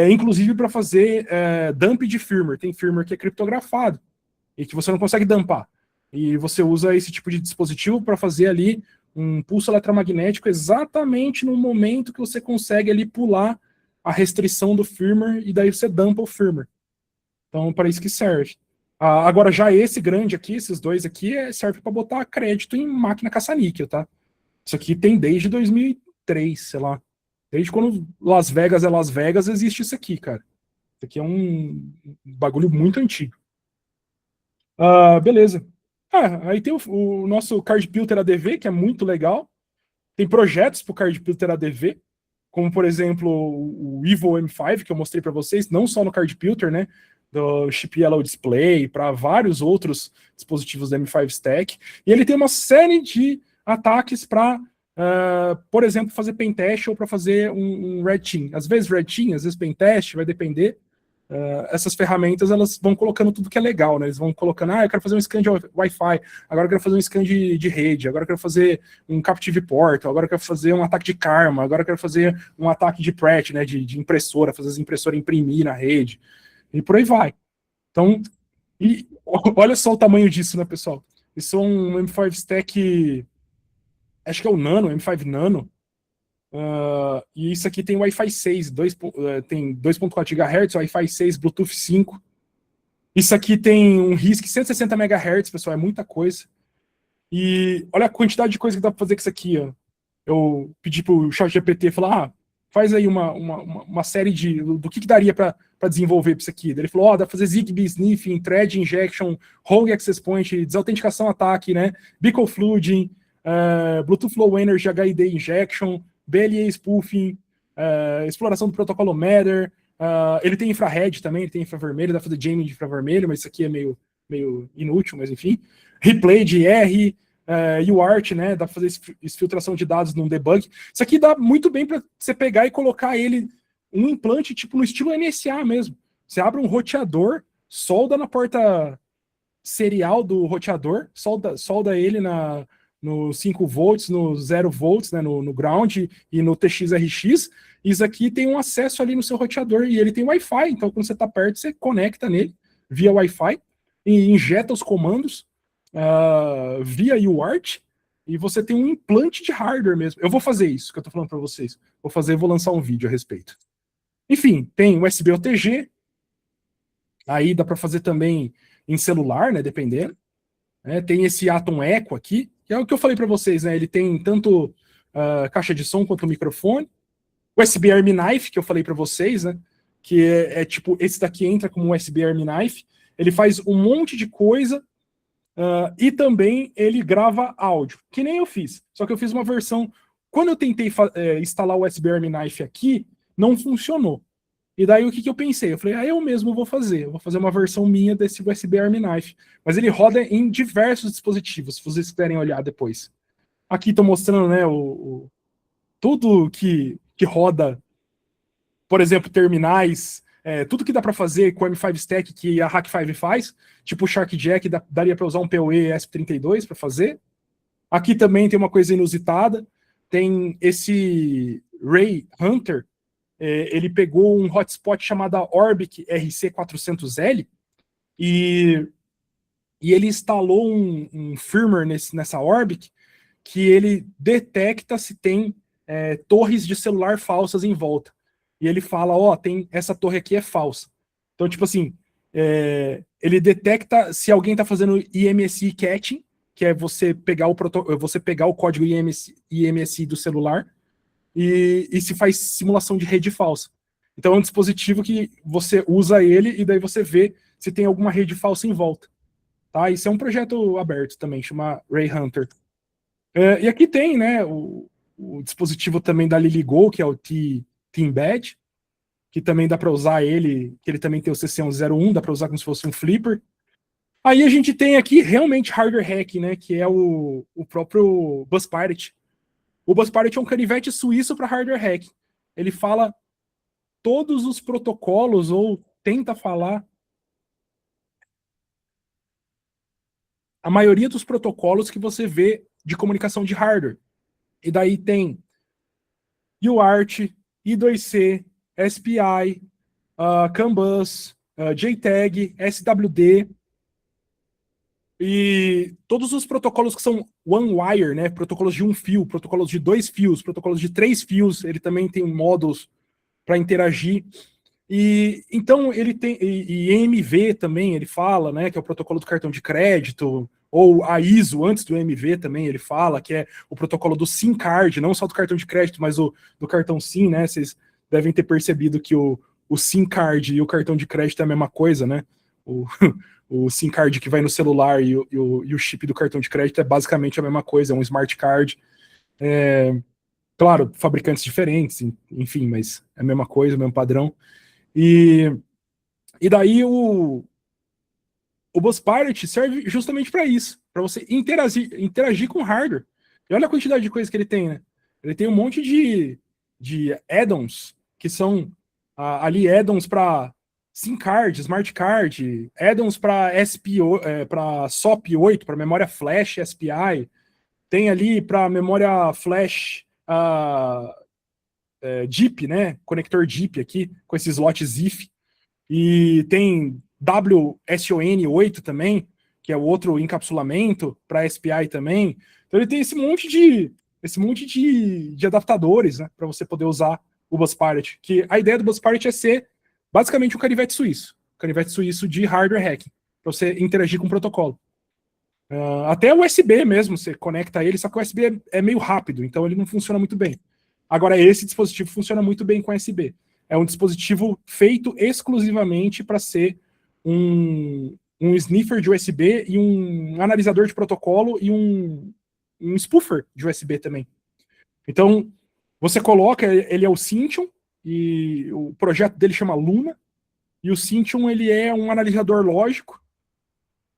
inclusive para fazer dump de firmware. Tem firmware que é criptografado e que você não consegue dumpar. E você usa esse tipo de dispositivo para fazer ali um pulso eletromagnético exatamente no momento que você consegue ali pular a restrição do firmware e daí você dumpa o firmware. Então, para isso que serve. Agora, já esse grande aqui, esses dois aqui, serve para botar crédito em máquina caça-níquel, tá? Isso aqui tem desde 2003, sei lá. Desde quando Las Vegas é Las Vegas, existe isso aqui, cara. Isso aqui é um bagulho muito antigo. Beleza. Aí tem o nosso Card Pilter ADV, que é muito legal. Tem projetos para o Card Pilter ADV, como, por exemplo, o Evo M5, que eu mostrei para vocês, não só no Card Pilter, né? Do Chip Yellow Display, para vários outros dispositivos da M5 Stack. E ele tem uma série de ataques para, por exemplo, fazer pentest ou para fazer um Red Team. Às vezes Red Team, às vezes pentest, vai depender. Essas ferramentas, elas vão colocando tudo que é legal, né? Eles vão colocando, eu quero fazer um scan de Wi-Fi, agora eu quero fazer um scan de rede, agora eu quero fazer um Captive Port, agora eu quero fazer um ataque de Karma, agora eu quero fazer um ataque de Pratt, né? De impressora, fazer as impressoras imprimir na rede, e por aí vai. Então, olha só o tamanho disso, né, pessoal? Isso é um M5 Stack, acho que é o Nano, M5 Nano. E isso aqui tem Wi-Fi 6, tem 2.4 GHz, Wi-Fi 6, Bluetooth 5. Isso aqui tem um RISC 160 MHz, pessoal, é muita coisa. E olha a quantidade de coisa que dá para fazer com isso aqui. Ó. Eu pedi pro ChatGPT, falar, faz aí uma série do que daria para desenvolver para isso aqui. Ele falou, dá para fazer Zigbee, Sniffing, Thread Injection, Rogue Access Point, desautenticação ataque, né? Beacon Flooding, Bluetooth Low Energy HID Injection, BLE Spoofing, exploração do protocolo Matter, ele tem infrared também, ele tem infravermelho, dá pra fazer jamming de infravermelho, mas isso aqui é meio inútil, mas enfim. Replay de R, UART, né, dá pra fazer exfiltração de dados num debug. Isso aqui dá muito bem para você pegar e colocar ele, um implante tipo no estilo NSA mesmo. Você abre um roteador, solda na porta serial do roteador, solda ele no 5 volts, no 0 volts, né, no ground e no TXRX. Isso aqui tem um acesso ali no seu roteador e ele tem Wi-Fi, então quando você está perto, você conecta nele via Wi-Fi e injeta os comandos via UART e você tem um implante de hardware mesmo. Eu vou fazer isso que eu estou falando para vocês. Vou lançar um vídeo a respeito. Enfim, tem USB OTG, aí dá para fazer também em celular, né, dependendo. Tem esse Atom Echo aqui, que é o que eu falei para vocês, né? Ele tem tanto caixa de som quanto microfone. USB Arm Knife, que eu falei para vocês, né? Que é tipo, esse daqui entra como USB Arm Knife. Ele faz um monte de coisa e também ele grava áudio, que nem eu fiz. Só que eu fiz uma versão... Quando eu tentei instalar o USB Arm Knife aqui, não funcionou. E daí o que eu pensei? Eu falei, eu mesmo vou fazer. Eu vou fazer uma versão minha desse USB Arm Knife. Mas ele roda em diversos dispositivos, se vocês quiserem olhar depois. Aqui estou mostrando, né, tudo que roda, por exemplo, terminais, tudo que dá para fazer com o M5 Stack que a Hack5 faz, tipo o SharkJack, daria para usar um PoE ESP32 para fazer. Aqui também tem uma coisa inusitada, tem esse Ray Hunter, ele pegou um hotspot chamado Orbic RC400L e ele instalou um firmware nessa Orbic que ele detecta se tem torres de celular falsas em volta. E ele fala, tem essa torre aqui é falsa. Então, tipo assim, ele detecta se alguém está fazendo IMSI catching, que é você pegar o código IMSI do celular, e se faz simulação de rede falsa. Então é um dispositivo que você usa ele e daí você vê se tem alguma rede falsa em volta. Tá? Isso é um projeto aberto também, chama Ray Hunter. E aqui tem, né, o dispositivo também da LilyGo, que é o T-Embed, que também dá para usar ele, que ele também tem o CC1101, dá para usar como se fosse um flipper. Aí a gente tem aqui realmente hardware hack, né, que é o próprio Bus Pirate. O Bus Pirate é um canivete suíço para hardware hack. Ele fala todos os protocolos, ou tenta falar a maioria dos protocolos que você vê de comunicação de hardware. E daí tem UART, I2C, SPI, CAN bus, JTAG, SWD, e todos os protocolos que são one wire, né, protocolos de um fio, protocolos de 2 fios, protocolos de 3 fios, ele também tem módulos para interagir. E então ele tem e EMV também, ele fala, né, que é o protocolo do cartão de crédito, ou a ISO antes do EMV também, ele fala que é o protocolo do SIM card, não só do cartão de crédito, mas do cartão SIM, né? Vocês devem ter percebido que o SIM card e o cartão de crédito é a mesma coisa, né? O SIM card que vai no celular e o chip do cartão de crédito é basicamente a mesma coisa, é um smart card. Claro, fabricantes diferentes, enfim, mas é a mesma coisa, o mesmo padrão. E daí o Bus Pirate serve justamente para isso, para você interagir com o hardware. E olha a quantidade de coisas que ele tem, né? Ele tem um monte de add-ons, que são ali add-ons para SIM card, smart card, add-ons para para SOP8, para memória flash SPI, tem ali para memória flash DIP, né? Conector DIP aqui, com esses slots IF. E tem WSON8 também, que é o outro encapsulamento para SPI também. Então ele tem esse monte de adaptadores, né, para você poder usar o Bus Pirate. Que a ideia do Bus Pirate é ser basicamente um canivete suíço de hardware hacking, para você interagir com o protocolo. Até o USB mesmo, você conecta ele, só que o USB é meio rápido, então ele não funciona muito bem. Agora, esse dispositivo funciona muito bem com USB. É um dispositivo feito exclusivamente para ser um sniffer de USB e um analisador de protocolo e um um spoofer de USB também. Então, você coloca, ele é o Cintium, e o projeto dele chama Luna, e o Cintium ele é um analisador lógico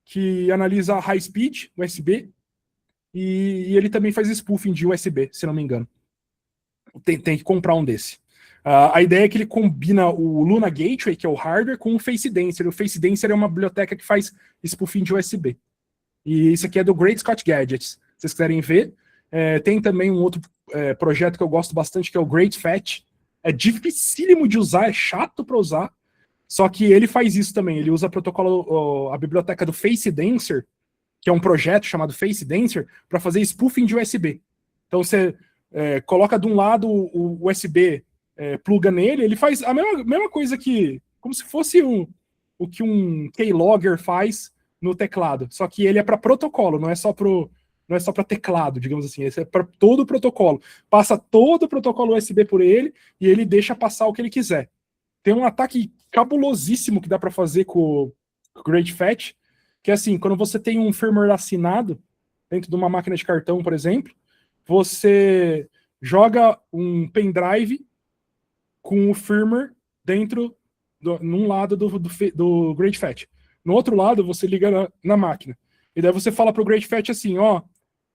que analisa high speed USB, e ele também faz spoofing de USB, se não me engano. Tem que comprar um desse. A ideia é que ele combina o Luna Gateway, que é o hardware, com o Face Dancer. O Face Dancer é uma biblioteca que faz spoofing de USB. E isso aqui é do Great Scott Gadgets. Se vocês quiserem ver, tem também um outro projeto que eu gosto bastante, que é o Great Fetch. É dificílimo de usar, é chato para usar, só que ele faz isso também. Ele usa a biblioteca do Face Dancer, que é um projeto chamado Face Dancer, para fazer spoofing de USB. Então você coloca de um lado o USB, pluga nele, ele faz a mesma coisa que, como se fosse o que um keylogger faz no teclado, só que ele é para protocolo, não é só para teclado, digamos assim, esse é para todo o protocolo. Passa todo o protocolo USB por ele e ele deixa passar o que ele quiser. Tem um ataque cabulosíssimo que dá para fazer com o Great Fetch, que é assim, quando você tem um firmware assinado dentro de uma máquina de cartão, por exemplo, você joga um pendrive com o firmware dentro, num lado do Great Fetch. No outro lado, você liga na máquina. E daí você fala para o Great Fetch assim, ó,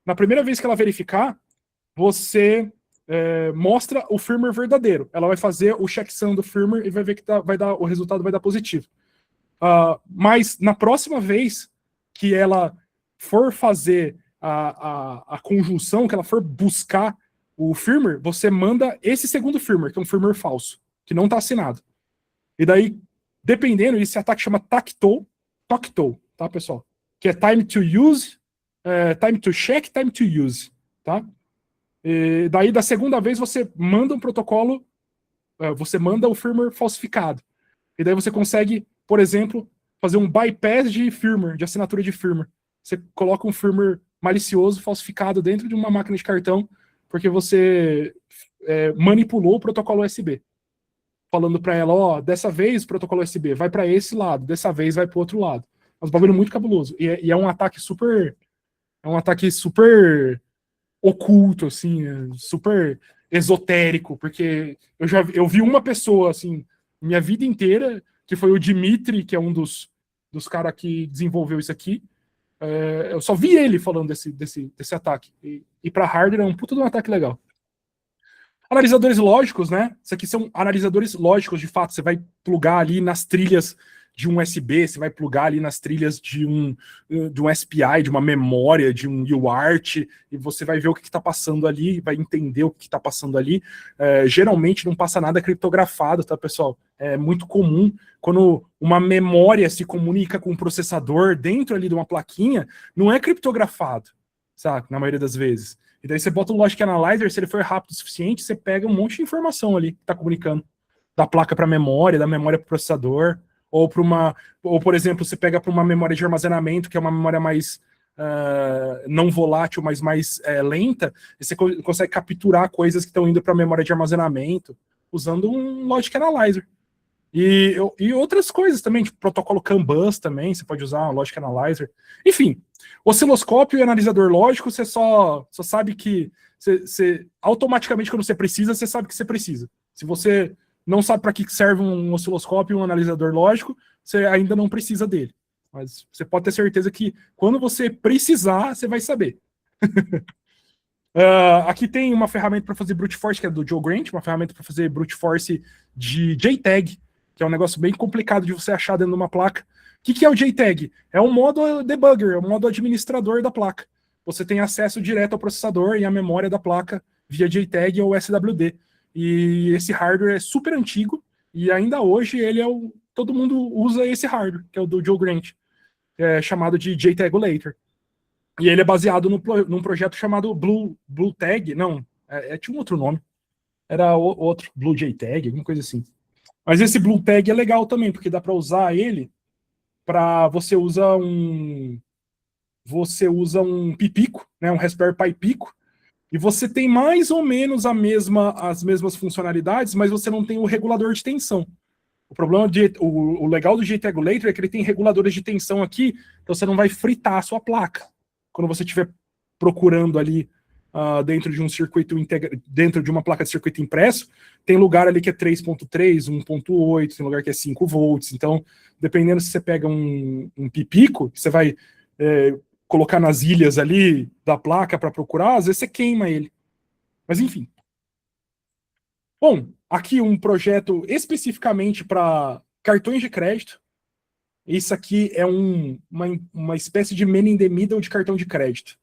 na primeira vez que ela verificar, você mostra o firmware verdadeiro. Ela vai fazer o checksum do firmware e vai ver que o resultado vai dar positivo. Mas na próxima vez que ela for fazer a conjunção, que ela for buscar o firmware, você manda esse segundo firmware, que é um firmware falso, que não está assinado. E daí, dependendo, esse ataque chama Tactile, tá, pessoal? Que é time to use, time to check, time to use, tá? E daí, da segunda vez, você manda um protocolo, você manda o firmware falsificado. E daí você consegue, por exemplo, fazer um bypass de firmware, de assinatura de firmware. Você coloca um firmware malicioso, falsificado dentro de uma máquina de cartão, porque você manipulou o protocolo USB. Falando para ela, ó, dessa vez o protocolo USB vai para esse lado, dessa vez vai para o outro lado. É um bagulho muito cabuloso. E é um ataque super... É um ataque super oculto, assim, super esotérico, porque eu vi uma pessoa, assim, minha vida inteira, que foi o Dimitri, que é um dos caras que desenvolveu isso aqui. Eu só vi ele falando desse ataque. E para hardware é um puta de um ataque legal. Analisadores lógicos, né? Isso aqui são analisadores lógicos, de fato. Você vai plugar ali nas trilhas de um USB, você vai plugar ali nas trilhas de um SPI, de uma memória, de um UART, e você vai ver o que está passando ali, vai entender o que está passando ali. Geralmente não passa nada criptografado, tá, pessoal? É muito comum quando uma memória se comunica com um processador dentro ali de uma plaquinha, não é criptografado, sabe? Na maioria das vezes. E daí você bota um Logic Analyzer, se ele for rápido o suficiente, você pega um monte de informação ali que está comunicando. Da placa para a memória, da memória para o processador, ou, por exemplo, você pega para uma memória de armazenamento, que é uma memória mais não volátil, mas mais lenta, e você consegue capturar coisas que estão indo para a memória de armazenamento, usando um Logic Analyzer. E outras coisas também, tipo protocolo CAN bus também, você pode usar um Logic Analyzer. Enfim, osciloscópio e analisador lógico, você só sabe que você automaticamente, quando você precisa, você sabe que você precisa. Se você não sabe para que serve um osciloscópio e um analisador lógico, você ainda não precisa dele. Mas você pode ter certeza que quando você precisar, você vai saber. Aqui tem uma ferramenta para fazer brute force, que é do Joe Grant, uma ferramenta para fazer brute force de JTAG, que é um negócio bem complicado de você achar dentro de uma placa. O que é o JTAG? É um modo debugger, é um modo administrador da placa. Você tem acesso direto ao processador e à memória da placa via JTAG ou SWD. E esse hardware é super antigo e ainda hoje todo mundo usa esse hardware, que é o do Joe Grant, chamado de JTagulator. E ele é baseado num projeto chamado Blue Tag, não, tinha um outro nome. Era outro, Blue JTag, alguma coisa assim. Mas esse Blue Tag é legal também, porque dá para usar ele para você usa um Pipico, né, um Raspberry Pi Pico, e você tem mais ou menos as mesmas funcionalidades, mas você não tem o regulador de tensão. O problema o legal do JTagulator é que ele tem reguladores de tensão aqui, então você não vai fritar a sua placa quando você estiver procurando ali dentro de um circuito dentro de uma placa de circuito impresso, tem lugar ali que é 3.3, 1.8, tem lugar que é 5 volts. Então, dependendo se você pega um pipico, que você vai colocar nas ilhas ali da placa para procurar, às vezes você queima ele. Mas enfim. Bom, aqui um projeto especificamente para cartões de crédito. Isso aqui é uma espécie de man in the middle de cartão de crédito,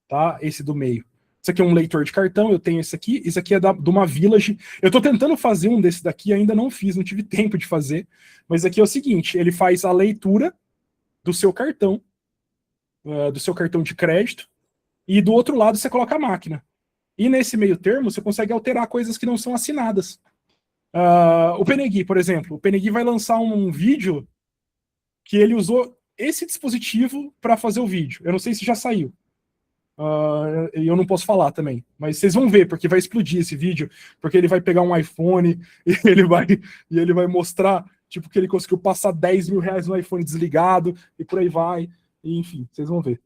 tá? Esse do meio. Isso aqui é um leitor de cartão, eu tenho esse aqui. Isso aqui é de uma Village. Eu estou tentando fazer um desse daqui, ainda não fiz, não tive tempo de fazer. Mas aqui é o seguinte, ele faz a leitura do seu cartão de crédito, e do outro lado você coloca a máquina. E nesse meio termo, você consegue alterar coisas que não são assinadas. O Penegui, por exemplo. O Penegui vai lançar um vídeo que ele usou esse dispositivo para fazer o vídeo. Eu não sei se já saiu. E eu não posso falar também. Mas vocês vão ver, porque vai explodir esse vídeo, porque ele vai pegar um iPhone e ele vai mostrar tipo, que ele conseguiu passar 10 mil reais no iPhone desligado e por aí vai. E, enfim, vocês vão ver.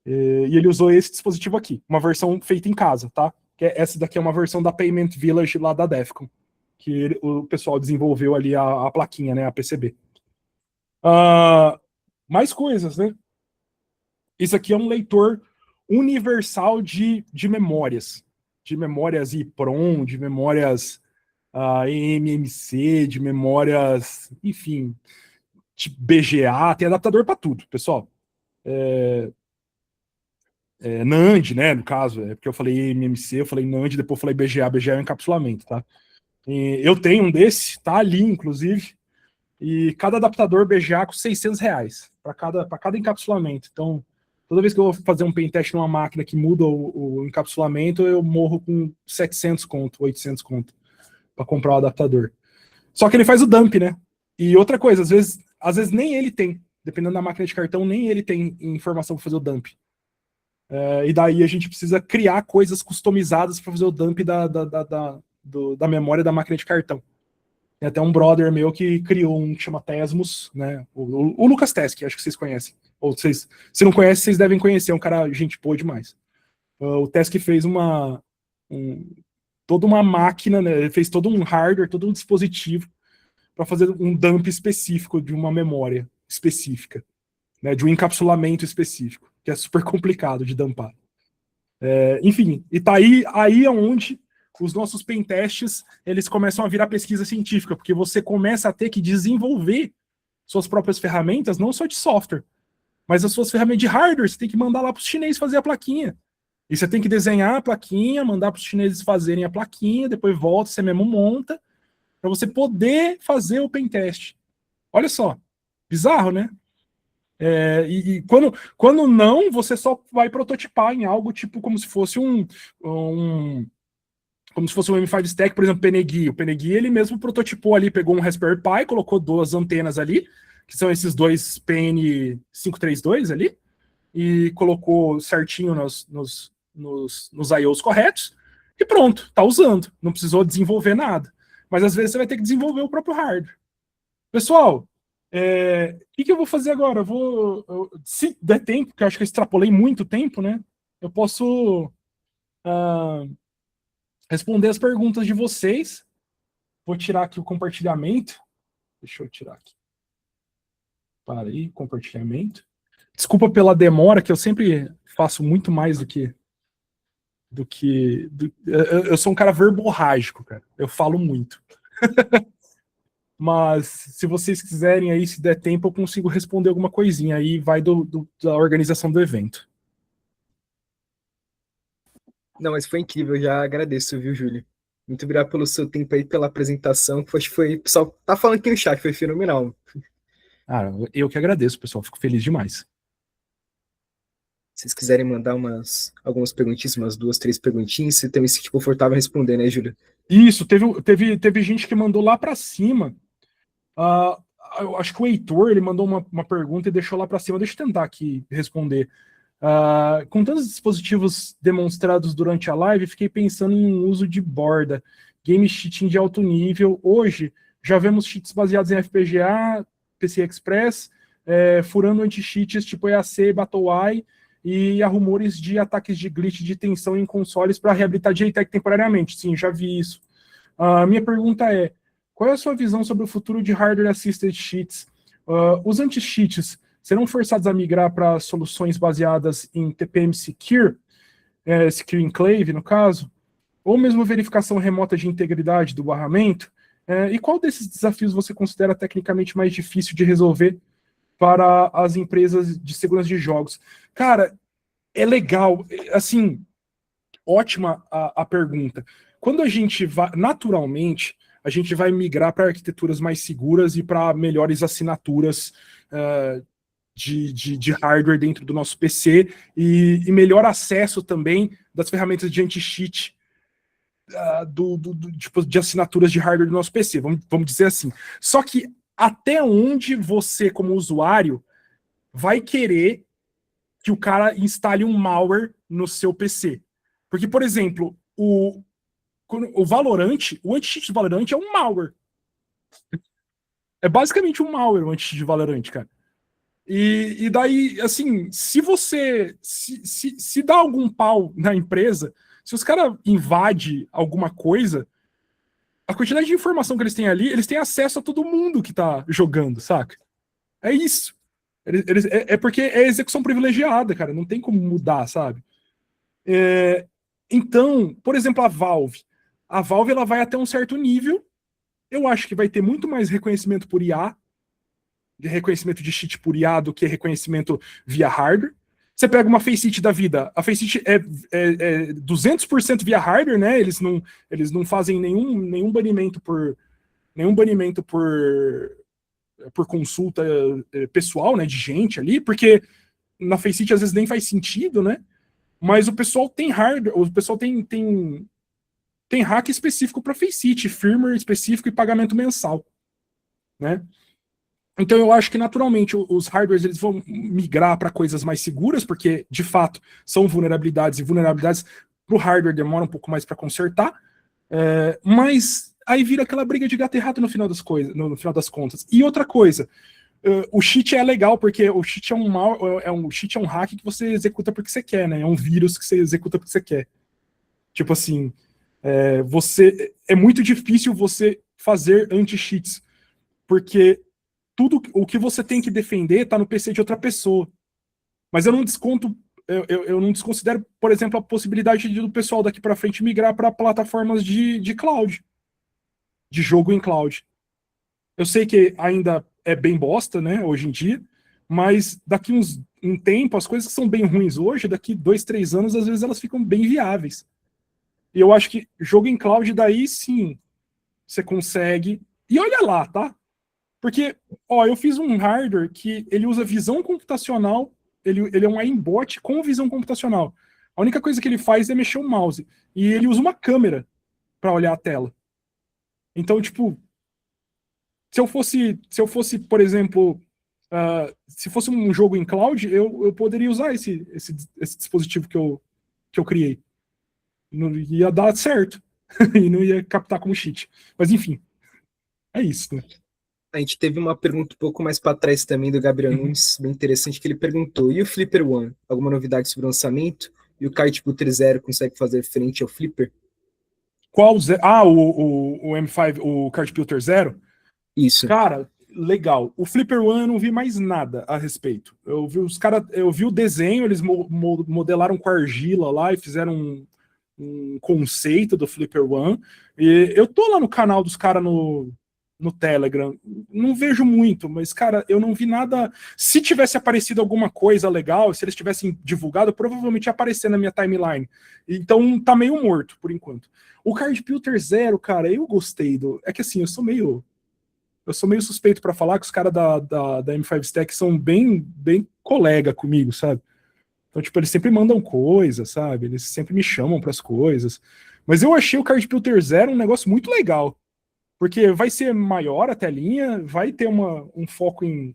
E ele usou esse dispositivo aqui, uma versão feita em casa, tá? Essa daqui é uma versão da Payment Village lá da Defcon, que o pessoal desenvolveu ali a plaquinha, né, a PCB. Mais coisas, né? Isso aqui é um leitor universal de memórias. De memórias EEPROM, de memórias eMMC, de memórias, enfim, tipo BGA, tem adaptador para tudo, pessoal. NAND, né, no caso, porque eu falei eMMC, eu falei NAND, depois eu falei BGA, BGA é um encapsulamento, tá? E eu tenho um desse, tá ali, inclusive, e cada adaptador BGA com R$600 para cada encapsulamento. Então, toda vez que eu vou fazer um pen test numa máquina que muda o encapsulamento, eu morro com 700 conto, 800 conto para comprar o adaptador. Só que ele faz o dump, né? E outra coisa, às vezes nem ele tem, dependendo da máquina de cartão, nem ele tem informação para fazer o dump. E daí a gente precisa criar coisas customizadas para fazer o dump da memória da máquina de cartão. Tem até um brother meu que criou um que chama Tesmus, né? O Lucas Tesk, acho que vocês conhecem. Ou se não conhecem, vocês devem conhecer, é um cara gente boa demais. O Tesk fez toda uma máquina, né? Ele fez todo um hardware, todo um dispositivo para fazer um dump específico de uma memória específica, né? De um encapsulamento específico, que é super complicado de dumpar. Enfim, e tá aí é onde os nossos pentests, eles começam a virar pesquisa científica, porque você começa a ter que desenvolver suas próprias ferramentas, não só de software, mas as suas ferramentas de hardware, você tem que mandar lá para os chineses fazer a plaquinha. E você tem que desenhar a plaquinha, mandar para os chineses fazerem a plaquinha, depois volta, você mesmo monta, para você poder fazer o pentest. Olha só, bizarro, né? E quando não, você só vai prototipar em algo tipo como se fosse como se fosse um M5 Stack, por exemplo, Penegui. O Penegui, ele mesmo prototipou ali, pegou um Raspberry Pi, colocou duas antenas ali, que são esses dois PN532 ali, e colocou certinho nos I/Os corretos, e pronto, tá usando. Não precisou desenvolver nada. Mas às vezes você vai ter que desenvolver o próprio hardware. Pessoal, o que eu vou fazer agora? Se der tempo, porque eu acho que eu extrapolei muito tempo, né? Eu posso responder as perguntas de vocês. Vou tirar aqui o compartilhamento. Deixa eu tirar aqui. Para aí, compartilhamento. Desculpa pela demora, que eu sempre faço muito mais do que eu sou um cara verborrágico, cara. Eu falo muito. Mas se vocês quiserem aí, se der tempo, eu consigo responder alguma coisinha. Aí vai da organização do evento. Não, mas foi incrível, eu já agradeço, viu, Júlio? Muito obrigado pelo seu tempo aí, pela apresentação. Acho que foi. O pessoal tá falando aqui no chat, foi fenomenal. Eu que agradeço, pessoal. Fico feliz demais. Se vocês quiserem mandar algumas perguntinhas, umas 2, 3 perguntinhas, você também se sentir confortável a responder, né, Júlio? Isso, teve gente que mandou lá para cima. Eu acho que o Heitor, ele mandou uma pergunta e deixou lá para cima. Deixa eu tentar aqui responder. Com tantos dispositivos demonstrados durante a live, fiquei pensando em um uso de borda, game cheating de alto nível. Hoje, já vemos cheats baseados em FPGA, PCI Express, furando anti-cheats tipo EAC, BattleEye e há rumores de ataques de glitch de tensão em consoles para reabilitar JTAG temporariamente. Sim, já vi isso. A minha pergunta é, qual é a sua visão sobre o futuro de Hardware Assisted Cheats? Os anti-cheats serão forçados a migrar para soluções baseadas em TPM Secure, Secure Enclave, no caso, ou mesmo verificação remota de integridade do barramento? E qual desses desafios você considera tecnicamente mais difícil de resolver para as empresas de segurança de jogos? Cara, é legal, assim, ótima a pergunta. Quando a gente vai, naturalmente, a gente vai migrar para arquiteturas mais seguras e para melhores assinaturas de hardware dentro do nosso PC e melhor acesso também das ferramentas de anti-cheat tipo, de assinaturas de hardware do nosso PC, vamos dizer assim. Só que até onde você, como usuário, vai querer que o cara instale um malware no seu PC? Porque, por exemplo, o Valorant, o anti-cheat do Valorant é um malware. É basicamente um malware o anti-cheat de Valorant, cara. E daí, assim, se você se dá algum pau na empresa, se os caras invadem alguma coisa, a quantidade de informação que eles têm ali, eles têm acesso a todo mundo que tá jogando, saca? É isso. É porque é execução privilegiada, cara. Não tem como mudar, sabe? Então, por exemplo, a Valve. A Valve ela vai até um certo nível. Eu acho que vai ter muito mais reconhecimento por IA, de reconhecimento de cheat por IA do que reconhecimento via hardware. Você pega uma Faceit da vida, a Faceit é 200% via hardware, né? Eles não fazem nenhum banimento por consulta pessoal, né, de gente ali, porque na Faceit às vezes nem faz sentido, né? Mas o pessoal tem hardware, o pessoal tem hack específico para Faceit, firmware específico e pagamento mensal, né? Então eu acho que naturalmente os hardwares eles vão migrar para coisas mais seguras, porque de fato são vulnerabilidades, e vulnerabilidades para o hardware demoram um pouco mais para consertar, mas aí vira aquela briga de gato e rato no final das coisas, no final das contas. E outra coisa, o cheat é legal porque o cheat é um hack que você executa porque você quer, né? É um vírus que você executa porque você quer. Tipo assim, é muito difícil você fazer anti-cheats, porque tudo o que você tem que defender está no PC de outra pessoa. Mas eu não desconto, eu não desconsidero, por exemplo, a possibilidade do pessoal daqui para frente migrar para plataformas de cloud, de jogo em cloud. Eu sei que ainda é bem bosta, né, hoje em dia, mas daqui um tempo, as coisas que são bem ruins hoje, daqui 2, 3 anos, às vezes elas ficam bem viáveis. E eu acho que jogo em cloud, daí sim, você consegue. E olha lá, tá? Porque, eu fiz um hardware que ele usa visão computacional, ele é um aimbot com visão computacional. A única coisa que ele faz é mexer o mouse. E ele usa uma câmera para olhar a tela. Então, tipo, se eu fosse, por exemplo, se fosse um jogo em cloud, eu poderia usar esse dispositivo que eu criei. Não ia dar certo. E não ia captar como cheat. Mas, enfim, é isso, né? A gente teve uma pergunta um pouco mais para trás também do Gabriel Nunes, bem interessante, que ele perguntou: e o Flipper One? Alguma novidade sobre o lançamento? E o Kite Booter Zero consegue fazer frente ao Flipper? Qual o M5, o Card Filter Zero? Isso. Cara, legal. O Flipper One eu não vi mais nada a respeito. Eu vi o desenho, eles modelaram com argila lá e fizeram um conceito do Flipper One. E eu tô lá no canal dos caras no Telegram. Não vejo muito, mas, cara, eu não vi nada. Se tivesse aparecido alguma coisa legal, se eles tivessem divulgado, provavelmente ia aparecer na minha timeline. Então tá meio morto, por enquanto. O Card Filter Zero, cara, eu gostei do. É que assim, eu sou meio suspeito para falar que os caras da M5 Stack são bem colega comigo, sabe? Então, tipo, eles sempre mandam coisas, sabe? Eles sempre me chamam para as coisas. Mas eu achei o Card Filter Zero um negócio muito legal. Porque vai ser maior a telinha, vai ter um foco em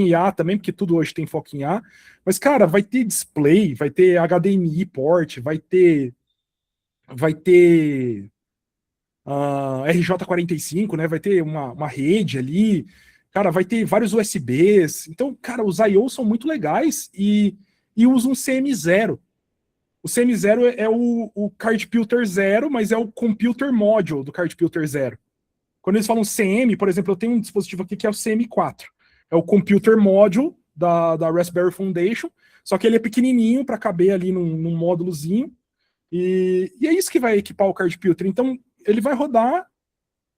IA também, porque tudo hoje tem foco em IA. Mas, cara, vai ter display, vai ter HDMI port, vai ter RJ45, né? Vai ter uma rede ali. Cara, vai ter vários USBs. Então, cara, os I/O são muito legais e e usa um CM0. O CM0 é o Card Filter 0, mas é o Computer Module do Card Filter 0. Quando eles falam CM, por exemplo, eu tenho um dispositivo aqui que é o CM4. É o Computer Module da Raspberry Foundation, só que ele é pequenininho para caber ali num módulozinho. E é isso que vai equipar o Card Filter. Então, ele vai rodar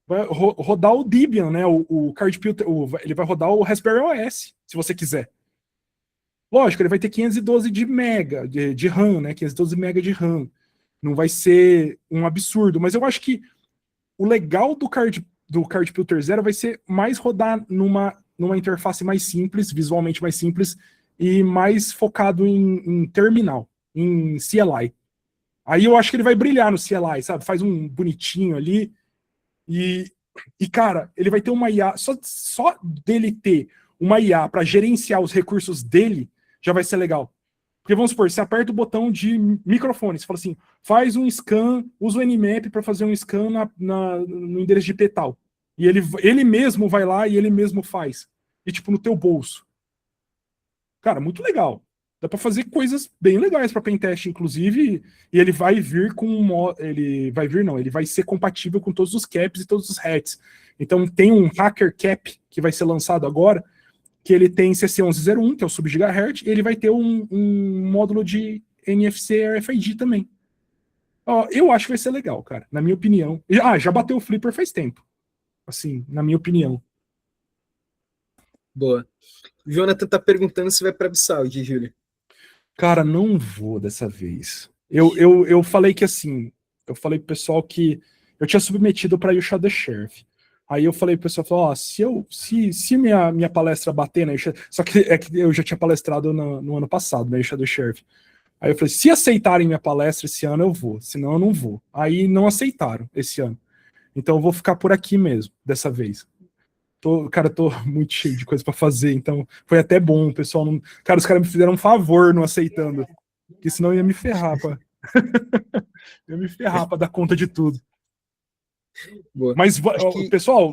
o Debian, né? O Card Filter, ele vai rodar o Raspberry OS, se você quiser. Lógico, ele vai ter 512 de mega de RAM, né? 512 mega de RAM. Não vai ser um absurdo, mas eu acho que o legal do Card Filter Zero vai ser mais rodar numa interface mais simples, visualmente mais simples, e mais focado em terminal, em CLI. Aí eu acho que ele vai brilhar no CLI, sabe? Faz um bonitinho ali. E cara, ele vai ter uma IA. Só dele ter uma IA para gerenciar os recursos dele já vai ser legal. Porque vamos supor, você aperta o botão de microfone, você fala assim, faz um scan, usa o Nmap para fazer um scan no endereço de IP tal. E ele mesmo vai lá e ele mesmo faz. E tipo, no teu bolso. Cara, muito legal. Dá para fazer coisas bem legais para pentest, inclusive, e ele vai vir ele vai ser compatível com todos os caps e todos os hats. Então tem um Hacker Cap que vai ser lançado agora, que ele tem CC1101, que é o sub-gigahertz, e ele vai ter um módulo de NFC RFID também. Ó, eu acho que vai ser legal, cara, na minha opinião. Já bateu o Flipper faz tempo. Assim, na minha opinião. Boa. O Jonathan tá perguntando se vai para Absalde, Júlio. Cara, não vou dessa vez. Eu falei que assim, eu falei pro pessoal que eu tinha submetido para ir o Sheriff. Aí eu falei pro pessoal, ó, se minha palestra bater na só que é que eu já tinha palestrado no ano passado, na Shadow Sheriff. Aí eu falei, se aceitarem minha palestra esse ano, eu vou, senão eu não vou. Aí não aceitaram esse ano. Então eu vou ficar por aqui mesmo, dessa vez. Cara, eu tô muito cheio de coisa pra fazer, então foi até bom, o pessoal não... Cara, os caras me fizeram um favor não aceitando, porque senão ia me ferrar, pá. Ia me ferrar pra dar conta de tudo. Boa. Mas, Que... pessoal,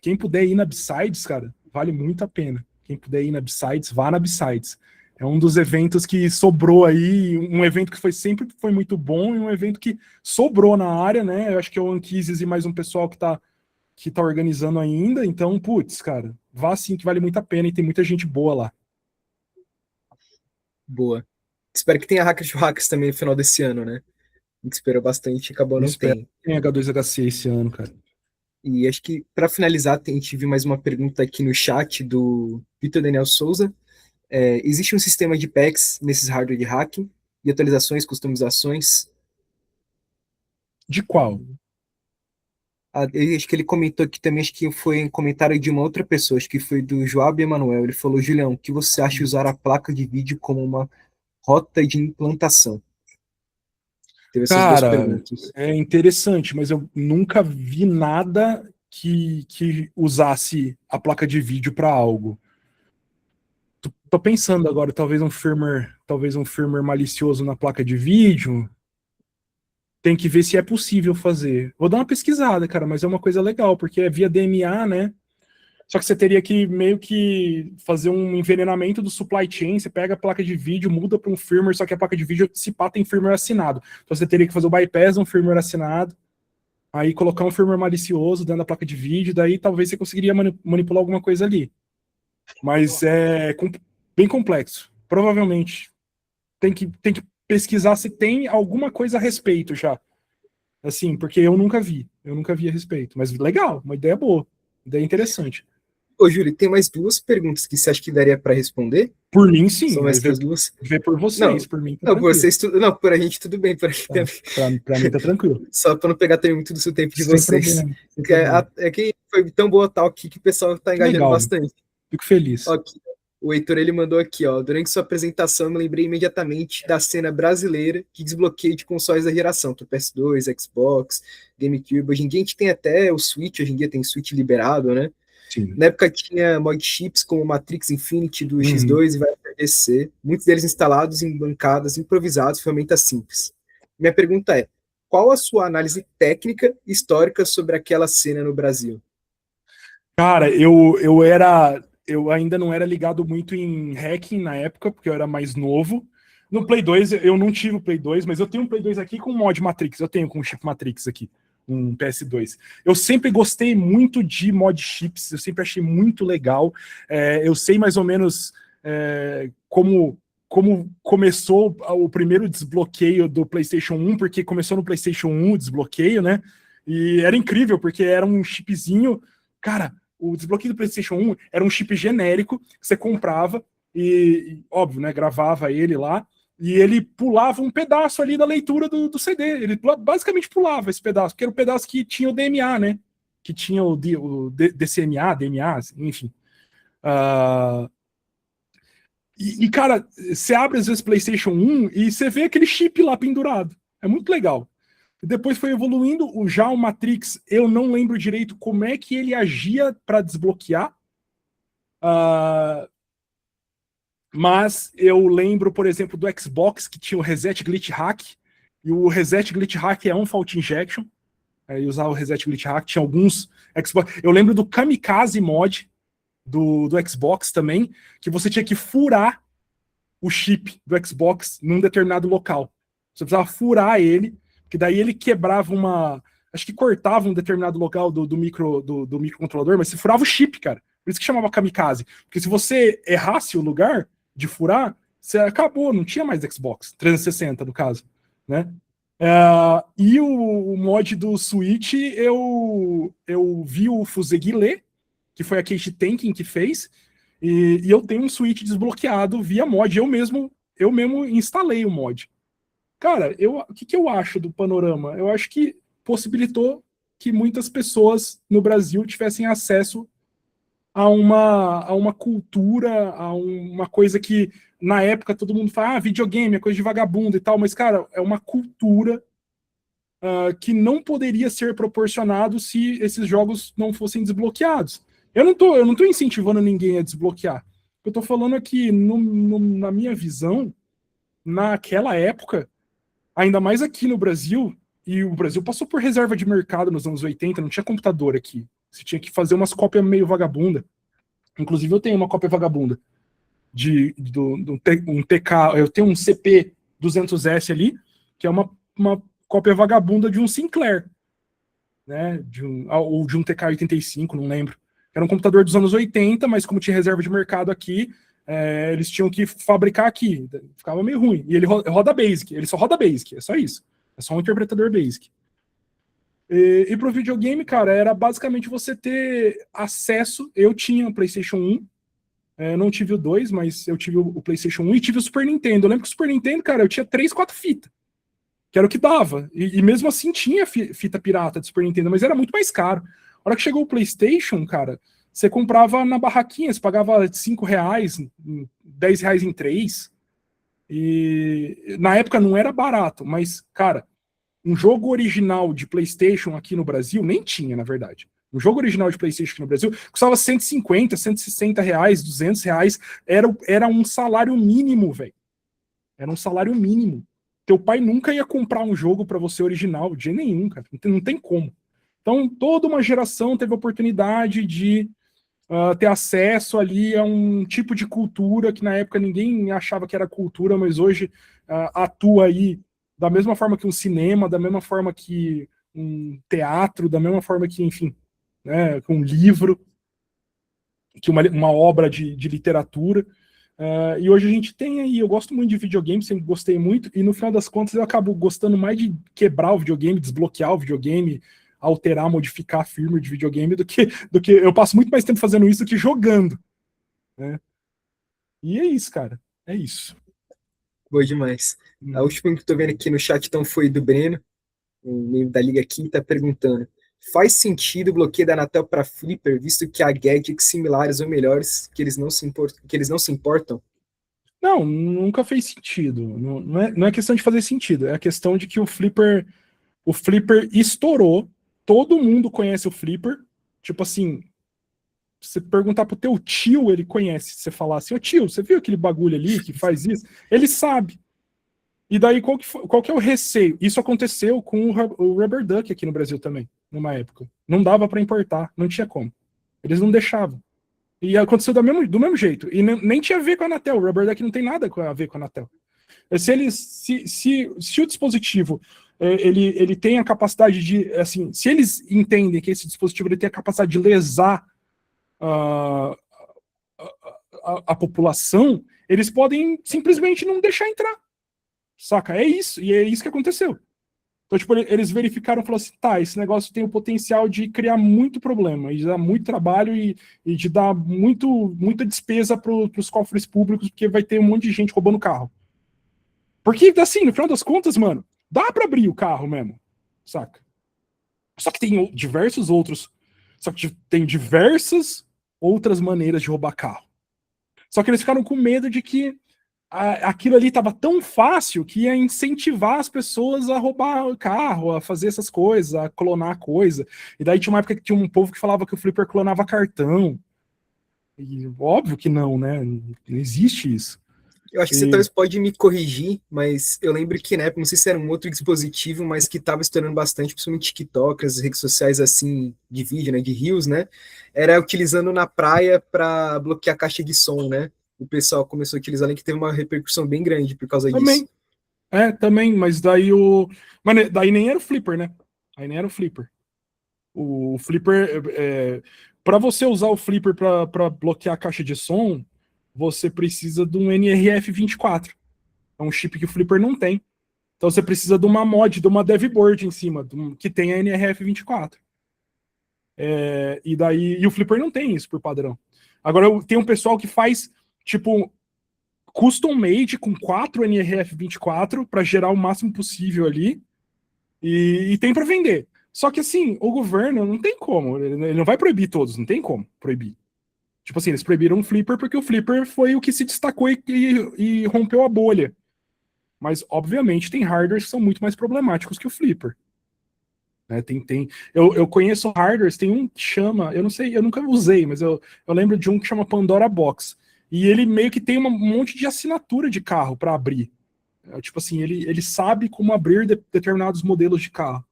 quem puder ir na Bsides, cara, vale muito a pena. Quem puder ir na Bsides, vá na Bsides. É um dos eventos que sobrou aí, um evento que sempre foi muito bom, e um evento que sobrou na área, né? Eu acho que é o Anquises e mais um pessoal que tá organizando ainda, então, putz, cara, vá sim que vale muito a pena e tem muita gente boa lá. Boa. Espero que tenha Hackers to Hackers também no final desse ano, né? A gente esperou bastante e acabou não Espero tem. que tenha H2HC esse ano, cara. E acho que, para finalizar, a gente viu mais uma pergunta aqui no chat do Vitor Daniel Souza. Existe um sistema de packs nesses hardware de hacking? E atualizações, customizações? De qual? Acho que ele comentou aqui também, acho que foi um comentário de uma outra pessoa, acho que foi do Joab Emanuel. Ele falou, Julião, o que você acha de usar a placa de vídeo como uma rota de implantação? Teve essas duas Cara, perguntas. é interessante, mas eu nunca vi nada que usasse a placa de vídeo para algo. Tô pensando agora, talvez um firmware malicioso na placa de vídeo. Tem que ver se é possível fazer. Vou dar uma pesquisada, cara, mas é uma coisa legal, porque é via DMA, né? Só que você teria que meio que fazer um envenenamento do supply chain. Você pega a placa de vídeo, muda para um firmware, só que a placa de vídeo se pá tem firmware assinado. Então você teria que fazer o bypass de um firmware assinado, aí colocar um firmware malicioso dentro da placa de vídeo, daí talvez você conseguiria manipular alguma coisa ali. Mas é bem complexo. Provavelmente tem que pesquisar se tem alguma coisa a respeito já. Assim, porque eu nunca vi a respeito. Mas legal, uma ideia boa, ideia interessante. Ô, Júlio, tem mais duas perguntas que você acha que daria para responder? Por mim, sim. São essas duas? Ver por vocês, Não, por mim tá não, tranquilo. vocês não, por a gente tudo bem, por aqui Tá. também. Pra mim tá tranquilo. Só para não pegar também muito do seu tempo de Sem vocês. problema. Sem problema. É que foi tão boa tal que o pessoal está Que engajando legal. bastante. Fico feliz. Ó, o Heitor ele mandou aqui, ó. Durante sua apresentação, eu me lembrei imediatamente da cena brasileira que desbloqueia de consoles da geração, do PS2, Xbox, GameCube. Hoje em dia a gente tem até o Switch, hoje em dia tem Switch liberado, né? Sim. Na época tinha mod chips como Matrix Infinity do X2 e vai DC, muitos deles instalados em bancadas improvisadas, ferramentas simples. Minha pergunta é: qual a sua análise técnica e histórica sobre aquela cena no Brasil? Cara, eu ainda não era ligado muito em hacking na época, porque eu era mais novo. No Play 2, eu não tive o Play 2, mas eu tenho um Play 2 aqui com mod Matrix. Eu tenho com chip Matrix aqui, um PS2. Eu sempre gostei muito de mod chips, eu sempre achei muito legal. Eu sei mais ou menos como começou o primeiro desbloqueio do PlayStation 1, porque começou no PlayStation 1 o desbloqueio, né? E era incrível, porque era um chipzinho... Cara, o desbloqueio do PlayStation 1 era um chip genérico que você comprava e óbvio, né, gravava ele lá, e ele pulava um pedaço ali da leitura do CD. Ele basicamente pulava esse pedaço, porque era o pedaço que tinha o DMA, né? Que tinha o DCMA, DMA, enfim. Cara, você abre às vezes PlayStation 1 e você vê aquele chip lá pendurado. É muito legal. Depois foi evoluindo. Já o Matrix, eu não lembro direito como é que ele agia para desbloquear. Mas eu lembro, por exemplo, do Xbox, que tinha o Reset Glitch Hack. E o Reset Glitch Hack é um Fault Injection. E usar o Reset Glitch Hack. Tinha alguns Xbox. Eu lembro do Kamikaze Mod do Xbox também, que você tinha que furar o chip do Xbox num determinado local. Você precisava furar ele, que daí ele quebrava uma... Acho que cortava um determinado local do microcontrolador, mas você furava o chip, cara. Por isso que chamava kamikaze. Porque se você errasse o lugar de furar, você acabou, não tinha mais Xbox 360, no caso, né? E o mod do Switch, eu vi o Fuseguilé, que foi a Keiichi Tenkin que fez, e eu tenho um Switch desbloqueado via mod. Eu mesmo instalei o mod. Cara, o que eu acho do panorama? Eu acho que possibilitou que muitas pessoas no Brasil tivessem acesso a uma cultura, a uma coisa que na época todo mundo fala, videogame é coisa de vagabundo e tal, mas, cara, é uma cultura que não poderia ser proporcionado se esses jogos não fossem desbloqueados. Eu não tô incentivando ninguém a desbloquear. Eu tô falando aqui, na minha visão, naquela época, ainda mais aqui no Brasil, e o Brasil passou por reserva de mercado nos anos 80, não tinha computador aqui. Você tinha que fazer umas cópias meio vagabunda. Inclusive, eu tenho uma cópia vagabunda um TK, eu tenho um CP200S ali, que é uma cópia vagabunda de um Sinclair, né? Ou de um TK-85, não lembro. Era um computador dos anos 80, mas como tinha reserva de mercado aqui, eles tinham que fabricar aqui. Ficava meio ruim. E ele roda Basic, ele só roda Basic, é só isso. É só um interpretador Basic. E pro videogame, cara, era basicamente você ter acesso. Eu tinha um PlayStation 1, eu não tive o 2, mas eu tive o PlayStation 1 e tive o Super Nintendo. Eu lembro que o Super Nintendo, cara, eu tinha 3, 4 fitas, que era o que dava. E mesmo assim tinha fita pirata de Super Nintendo, mas era muito mais caro. A hora que chegou o PlayStation, cara, você comprava na barraquinha, você pagava R$5, R$10 em 3. E na época não era barato, mas, cara, um jogo original de PlayStation aqui no Brasil, nem tinha, na verdade. Um jogo original de PlayStation aqui no Brasil custava 150, 160 reais, 200 reais. Era um salário mínimo, velho. Era um salário mínimo. Teu pai nunca ia comprar um jogo para você original, de jeito nenhum, cara. Não tem como. Então, toda uma geração teve a oportunidade de ter acesso ali a um tipo de cultura que na época ninguém achava que era cultura, mas hoje atua aí da mesma forma que um cinema, da mesma forma que um teatro, da mesma forma que, enfim, né, um livro, que uma obra de literatura. E hoje a gente tem aí, eu gosto muito de videogame, sempre gostei muito, e no final das contas eu acabo gostando mais de quebrar o videogame, desbloquear o videogame, alterar, modificar a firmware de videogame do que eu passo muito mais tempo fazendo isso do que jogando, né? E é isso, cara. É isso. Boa demais. A última que eu tô vendo aqui no chat então foi do Breno, um membro da Liga aqui, tá perguntando: faz sentido o bloqueio da Anatel para Flipper, visto que há gadgets similares ou melhores que eles não se importam? Não, nunca fez sentido. Não é questão de fazer sentido, é a questão de que o Flipper estourou, todo mundo conhece o Flipper, tipo assim, se você perguntar pro teu tio, ele conhece. Se você falar assim, ô tio, você viu aquele bagulho ali que faz isso? Ele sabe. E daí, qual que é o receio? Isso aconteceu com o Rubber Duck aqui no Brasil também, numa época. Não dava para importar, não tinha como. Eles não deixavam. E aconteceu do mesmo jeito. E nem tinha a ver com a Anatel. O Rubber Duck não tem nada a ver com a Anatel. Se o dispositivo ele tem a capacidade de, assim, se eles entendem que esse dispositivo ele tem a capacidade de lesar a, a população, eles podem simplesmente não deixar entrar. Saca? É isso. E é isso que aconteceu. Então, tipo, eles verificaram e falaram assim, tá, esse negócio tem o potencial de criar muito problema, de dar muito trabalho e de dar muita despesa para os cofres públicos, porque vai ter um monte de gente roubando carro. Porque, assim, no final das contas, mano, dá para abrir o carro mesmo, saca? Só que tem diversos outros, só que tem diversas outras maneiras de roubar carro. Só que eles ficaram com medo de que aquilo ali estava tão fácil que ia incentivar as pessoas a roubar o carro, a fazer essas coisas, a clonar coisa. E daí tinha uma época que tinha um povo que falava que o Flipper clonava cartão. E óbvio que não, né? Não existe isso. Eu acho que você talvez pode me corrigir, mas eu lembro que na época, não sei se era um outro dispositivo, mas que estava estourando bastante, principalmente TikTok, as redes sociais assim, de vídeo, né, de Reels, né? Era utilizando na praia para bloquear a caixa de som, né? O pessoal começou a utilizar, além que teve uma repercussão bem grande por causa também. disso. Também, mas daí Mas daí nem era o Flipper, né? Aí nem era o Flipper. O Flipper. Para você usar o Flipper para bloquear a caixa de som, você precisa de um NRF24. É um chip que o Flipper não tem. Então você precisa de uma mod, de uma devboard em cima, que tem a NRF24. E o Flipper não tem isso por padrão. Agora tem um pessoal que faz, tipo, custom made com 4 NRF24 para gerar o máximo possível ali. E tem para vender. Só que assim, o governo não tem como. Ele não vai proibir todos, não tem como proibir. Tipo assim, eles proibiram o Flipper porque o Flipper foi o que se destacou e rompeu a bolha. Mas, obviamente, tem hardwares que são muito mais problemáticos que o Flipper. Né, eu conheço hardwares, tem um que chama, eu não sei, eu nunca usei, mas eu lembro de um que chama Pandora Box. E ele meio que tem um monte de assinatura de carro para abrir. Tipo assim, ele sabe como abrir determinados modelos de carro.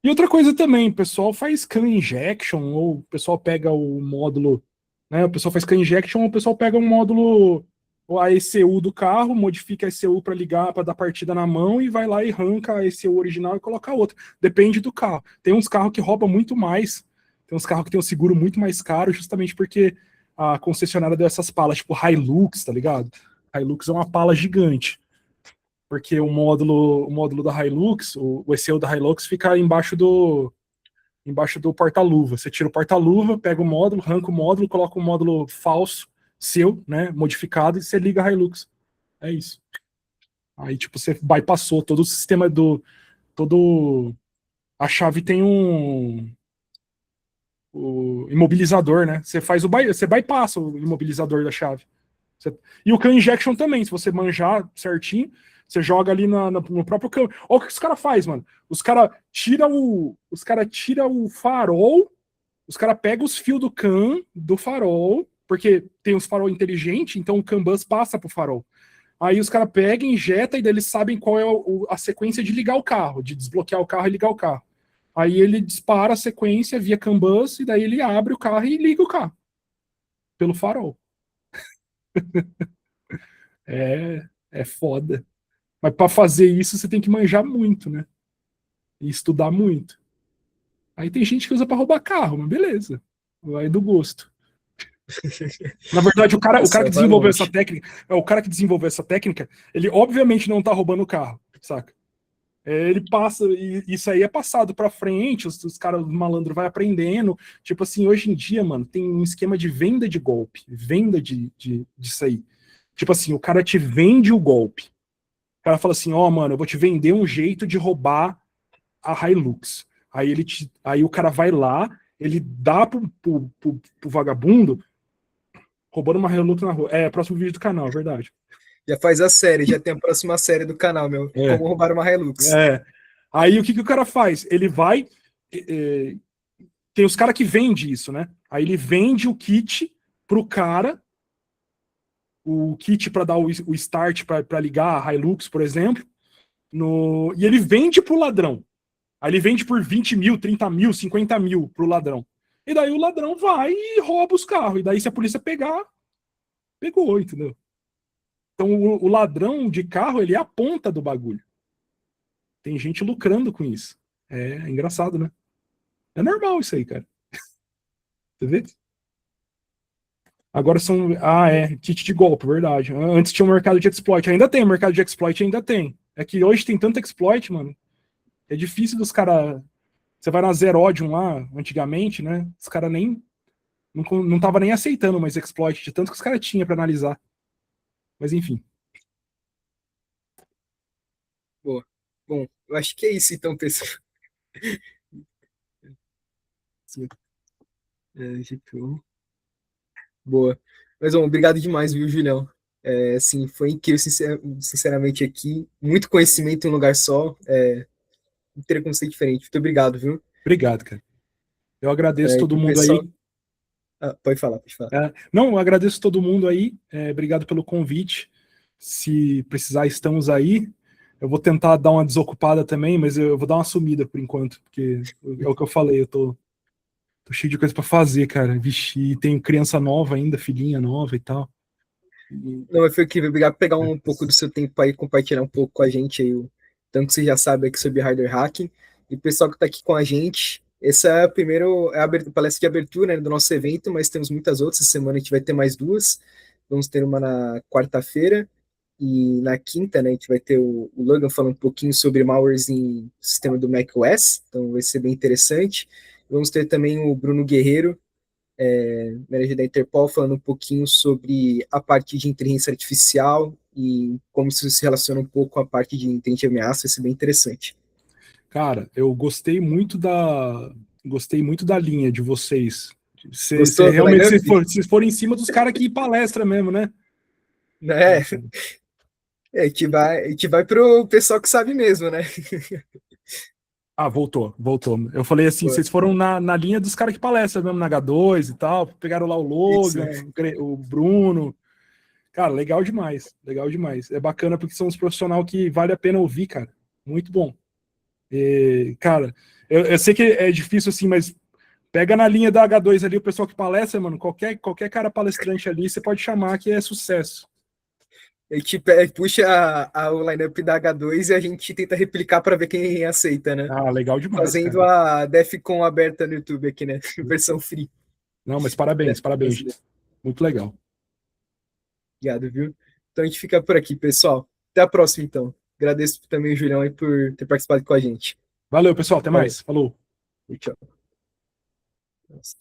E outra coisa também, o pessoal faz CAN injection, ou o pessoal pega o módulo, né? O pessoal faz CAN injection, ou o pessoal pega um módulo, a ECU do carro, modifica a ECU para ligar, para dar partida na mão, e vai lá e arranca a ECU original e coloca outra. Depende do carro. Tem uns carros que roubam muito mais, tem uns carros que tem um seguro muito mais caro, justamente porque a concessionária deu essas palas, tipo Hilux, tá ligado? Hilux é uma pala gigante. Porque o módulo da Hilux, o ECU da Hilux fica embaixo do porta-luva. Você tira o porta-luva, pega o módulo, arranca o módulo, coloca um módulo falso, seu, né, modificado, e você liga a Hilux. É isso. Aí, tipo, você bypassou todo o sistema a chave tem o imobilizador, né? Você bypassa o imobilizador da chave. E o CAN injection também, se você manjar certinho, você joga ali no próprio CAN. Olha o que os caras fazem, mano. Os caras tiram o farol, os caras pegam os fios do CAN do farol, porque tem os farol inteligente, então o CAN bus passa pro farol. Aí os caras pegam, injetam, e daí eles sabem qual é a sequência de ligar o carro, de desbloquear o carro e ligar o carro. Aí ele dispara a sequência via CAN bus, e daí ele abre o carro e liga o carro. Pelo farol. É foda. Mas para fazer isso, você tem que manjar muito, né? E estudar muito. Aí tem gente que usa para roubar carro, mas beleza. Vai do gosto. Na verdade, o cara que desenvolveu essa técnica, ele obviamente não tá roubando o carro, saca? Ele passa, e isso aí é passado para frente, os caras malandro vai aprendendo. Tipo assim, hoje em dia, mano, tem um esquema de venda de golpe, venda disso aí. Tipo assim, o cara te vende o golpe. O cara fala assim, mano, eu vou te vender um jeito de roubar a Hilux. Aí o cara vai lá, ele dá pro vagabundo roubando uma Hilux na rua. Próximo vídeo do canal, é verdade. Já faz a série, já tem a próxima série do canal, meu. Como roubar uma Hilux. Aí o que o cara faz? Ele vai... tem os caras que vendem isso, né? Aí ele vende o kit pro cara, o kit para dar o start para ligar a Hilux, por exemplo, e ele vende pro ladrão. Aí ele vende por 20 mil, 30 mil, 50 mil pro ladrão. E daí o ladrão vai e rouba os carros. E daí, se a polícia pegar, pegou, entendeu? Então, o ladrão de carro, ele é a ponta do bagulho. Tem gente lucrando com isso. É engraçado, né? É normal isso aí, cara. Você vê? Agora são. Ah, é. Kit de golpe, verdade. Antes tinha o mercado de exploit. Ainda tem, o mercado de exploit ainda tem. É que hoje tem tanto exploit, mano. É difícil dos caras. Você vai na Zerodium lá, antigamente, né? Os caras nem. Não tava nem aceitando mais exploit, de tanto que os caras tinham pra analisar. Mas enfim. Boa. Bom, eu acho que é isso então, pessoal. Tipo, boa. Mas, bom, obrigado demais, viu, Julião? Assim, foi incrível, sinceramente, aqui. Muito conhecimento em um lugar só. Não teria como ser diferente. Muito obrigado, viu? Obrigado, cara. Eu agradeço E todo pro mundo pessoal. aí. Ah, pode falar, pode falar. Não, eu agradeço todo mundo aí. Obrigado pelo convite. Se precisar, estamos aí. Eu vou tentar dar uma desocupada também, mas eu vou dar uma sumida por enquanto, porque é o que eu falei, eu tô cheio de coisa pra fazer, cara. Vixe, e tenho criança nova ainda, filhinha nova e tal. E, Não, mas foi incrível. Obrigado por pegar um pouco do seu tempo aí, compartilhar um pouco com a gente aí, tanto que você já sabe aqui sobre hardware hacking. E o pessoal que está aqui com a gente, essa é a primeira palestra de abertura, né, do nosso evento, mas temos muitas outras. Essa semana a gente vai ter mais duas. Vamos ter uma na quarta-feira e na quinta, né, a gente vai ter o Logan falando um pouquinho sobre malwares em sistema do macOS, então vai ser bem interessante. Vamos ter também o Bruno Guerreiro, manager da Interpol, falando um pouquinho sobre a parte de inteligência artificial e como isso se relaciona um pouco com a parte de inteligência de ameaça, vai ser bem interessante. cara, eu gostei muito da linha de vocês. Você Gostou do realmente, lineup? se for em cima dos caras que palestra mesmo, né? Né? Ah, cara. A gente vai pro pessoal que sabe mesmo, né? Ah, voltou. Eu falei assim, Pô, vocês foram na linha dos caras que palestram mesmo na H2 e tal, pegaram lá o isso. Logan, o Bruno. Cara, legal demais, legal demais. É bacana porque são uns profissionais que vale a pena ouvir, cara. Muito bom. E, cara, eu sei que é difícil assim, mas pega na linha da H2 ali o pessoal que palestra, mano. Qualquer cara palestrante ali, você pode chamar que é sucesso. A gente puxa o lineup da H2 e a gente tenta replicar para ver quem aceita, né? Ah, legal demais, Fazendo cara. a DEFCON aberta no YouTube aqui, né? Versão free. Não, mas parabéns, DEFCON parabéns. brasileira. Muito legal. Obrigado, viu? Então a gente fica por aqui, pessoal. Até a próxima, então. Agradeço também, Julião, aí, por ter participado com a gente. Valeu, pessoal. Até Valeu. mais. Falou. Tchau. Nossa.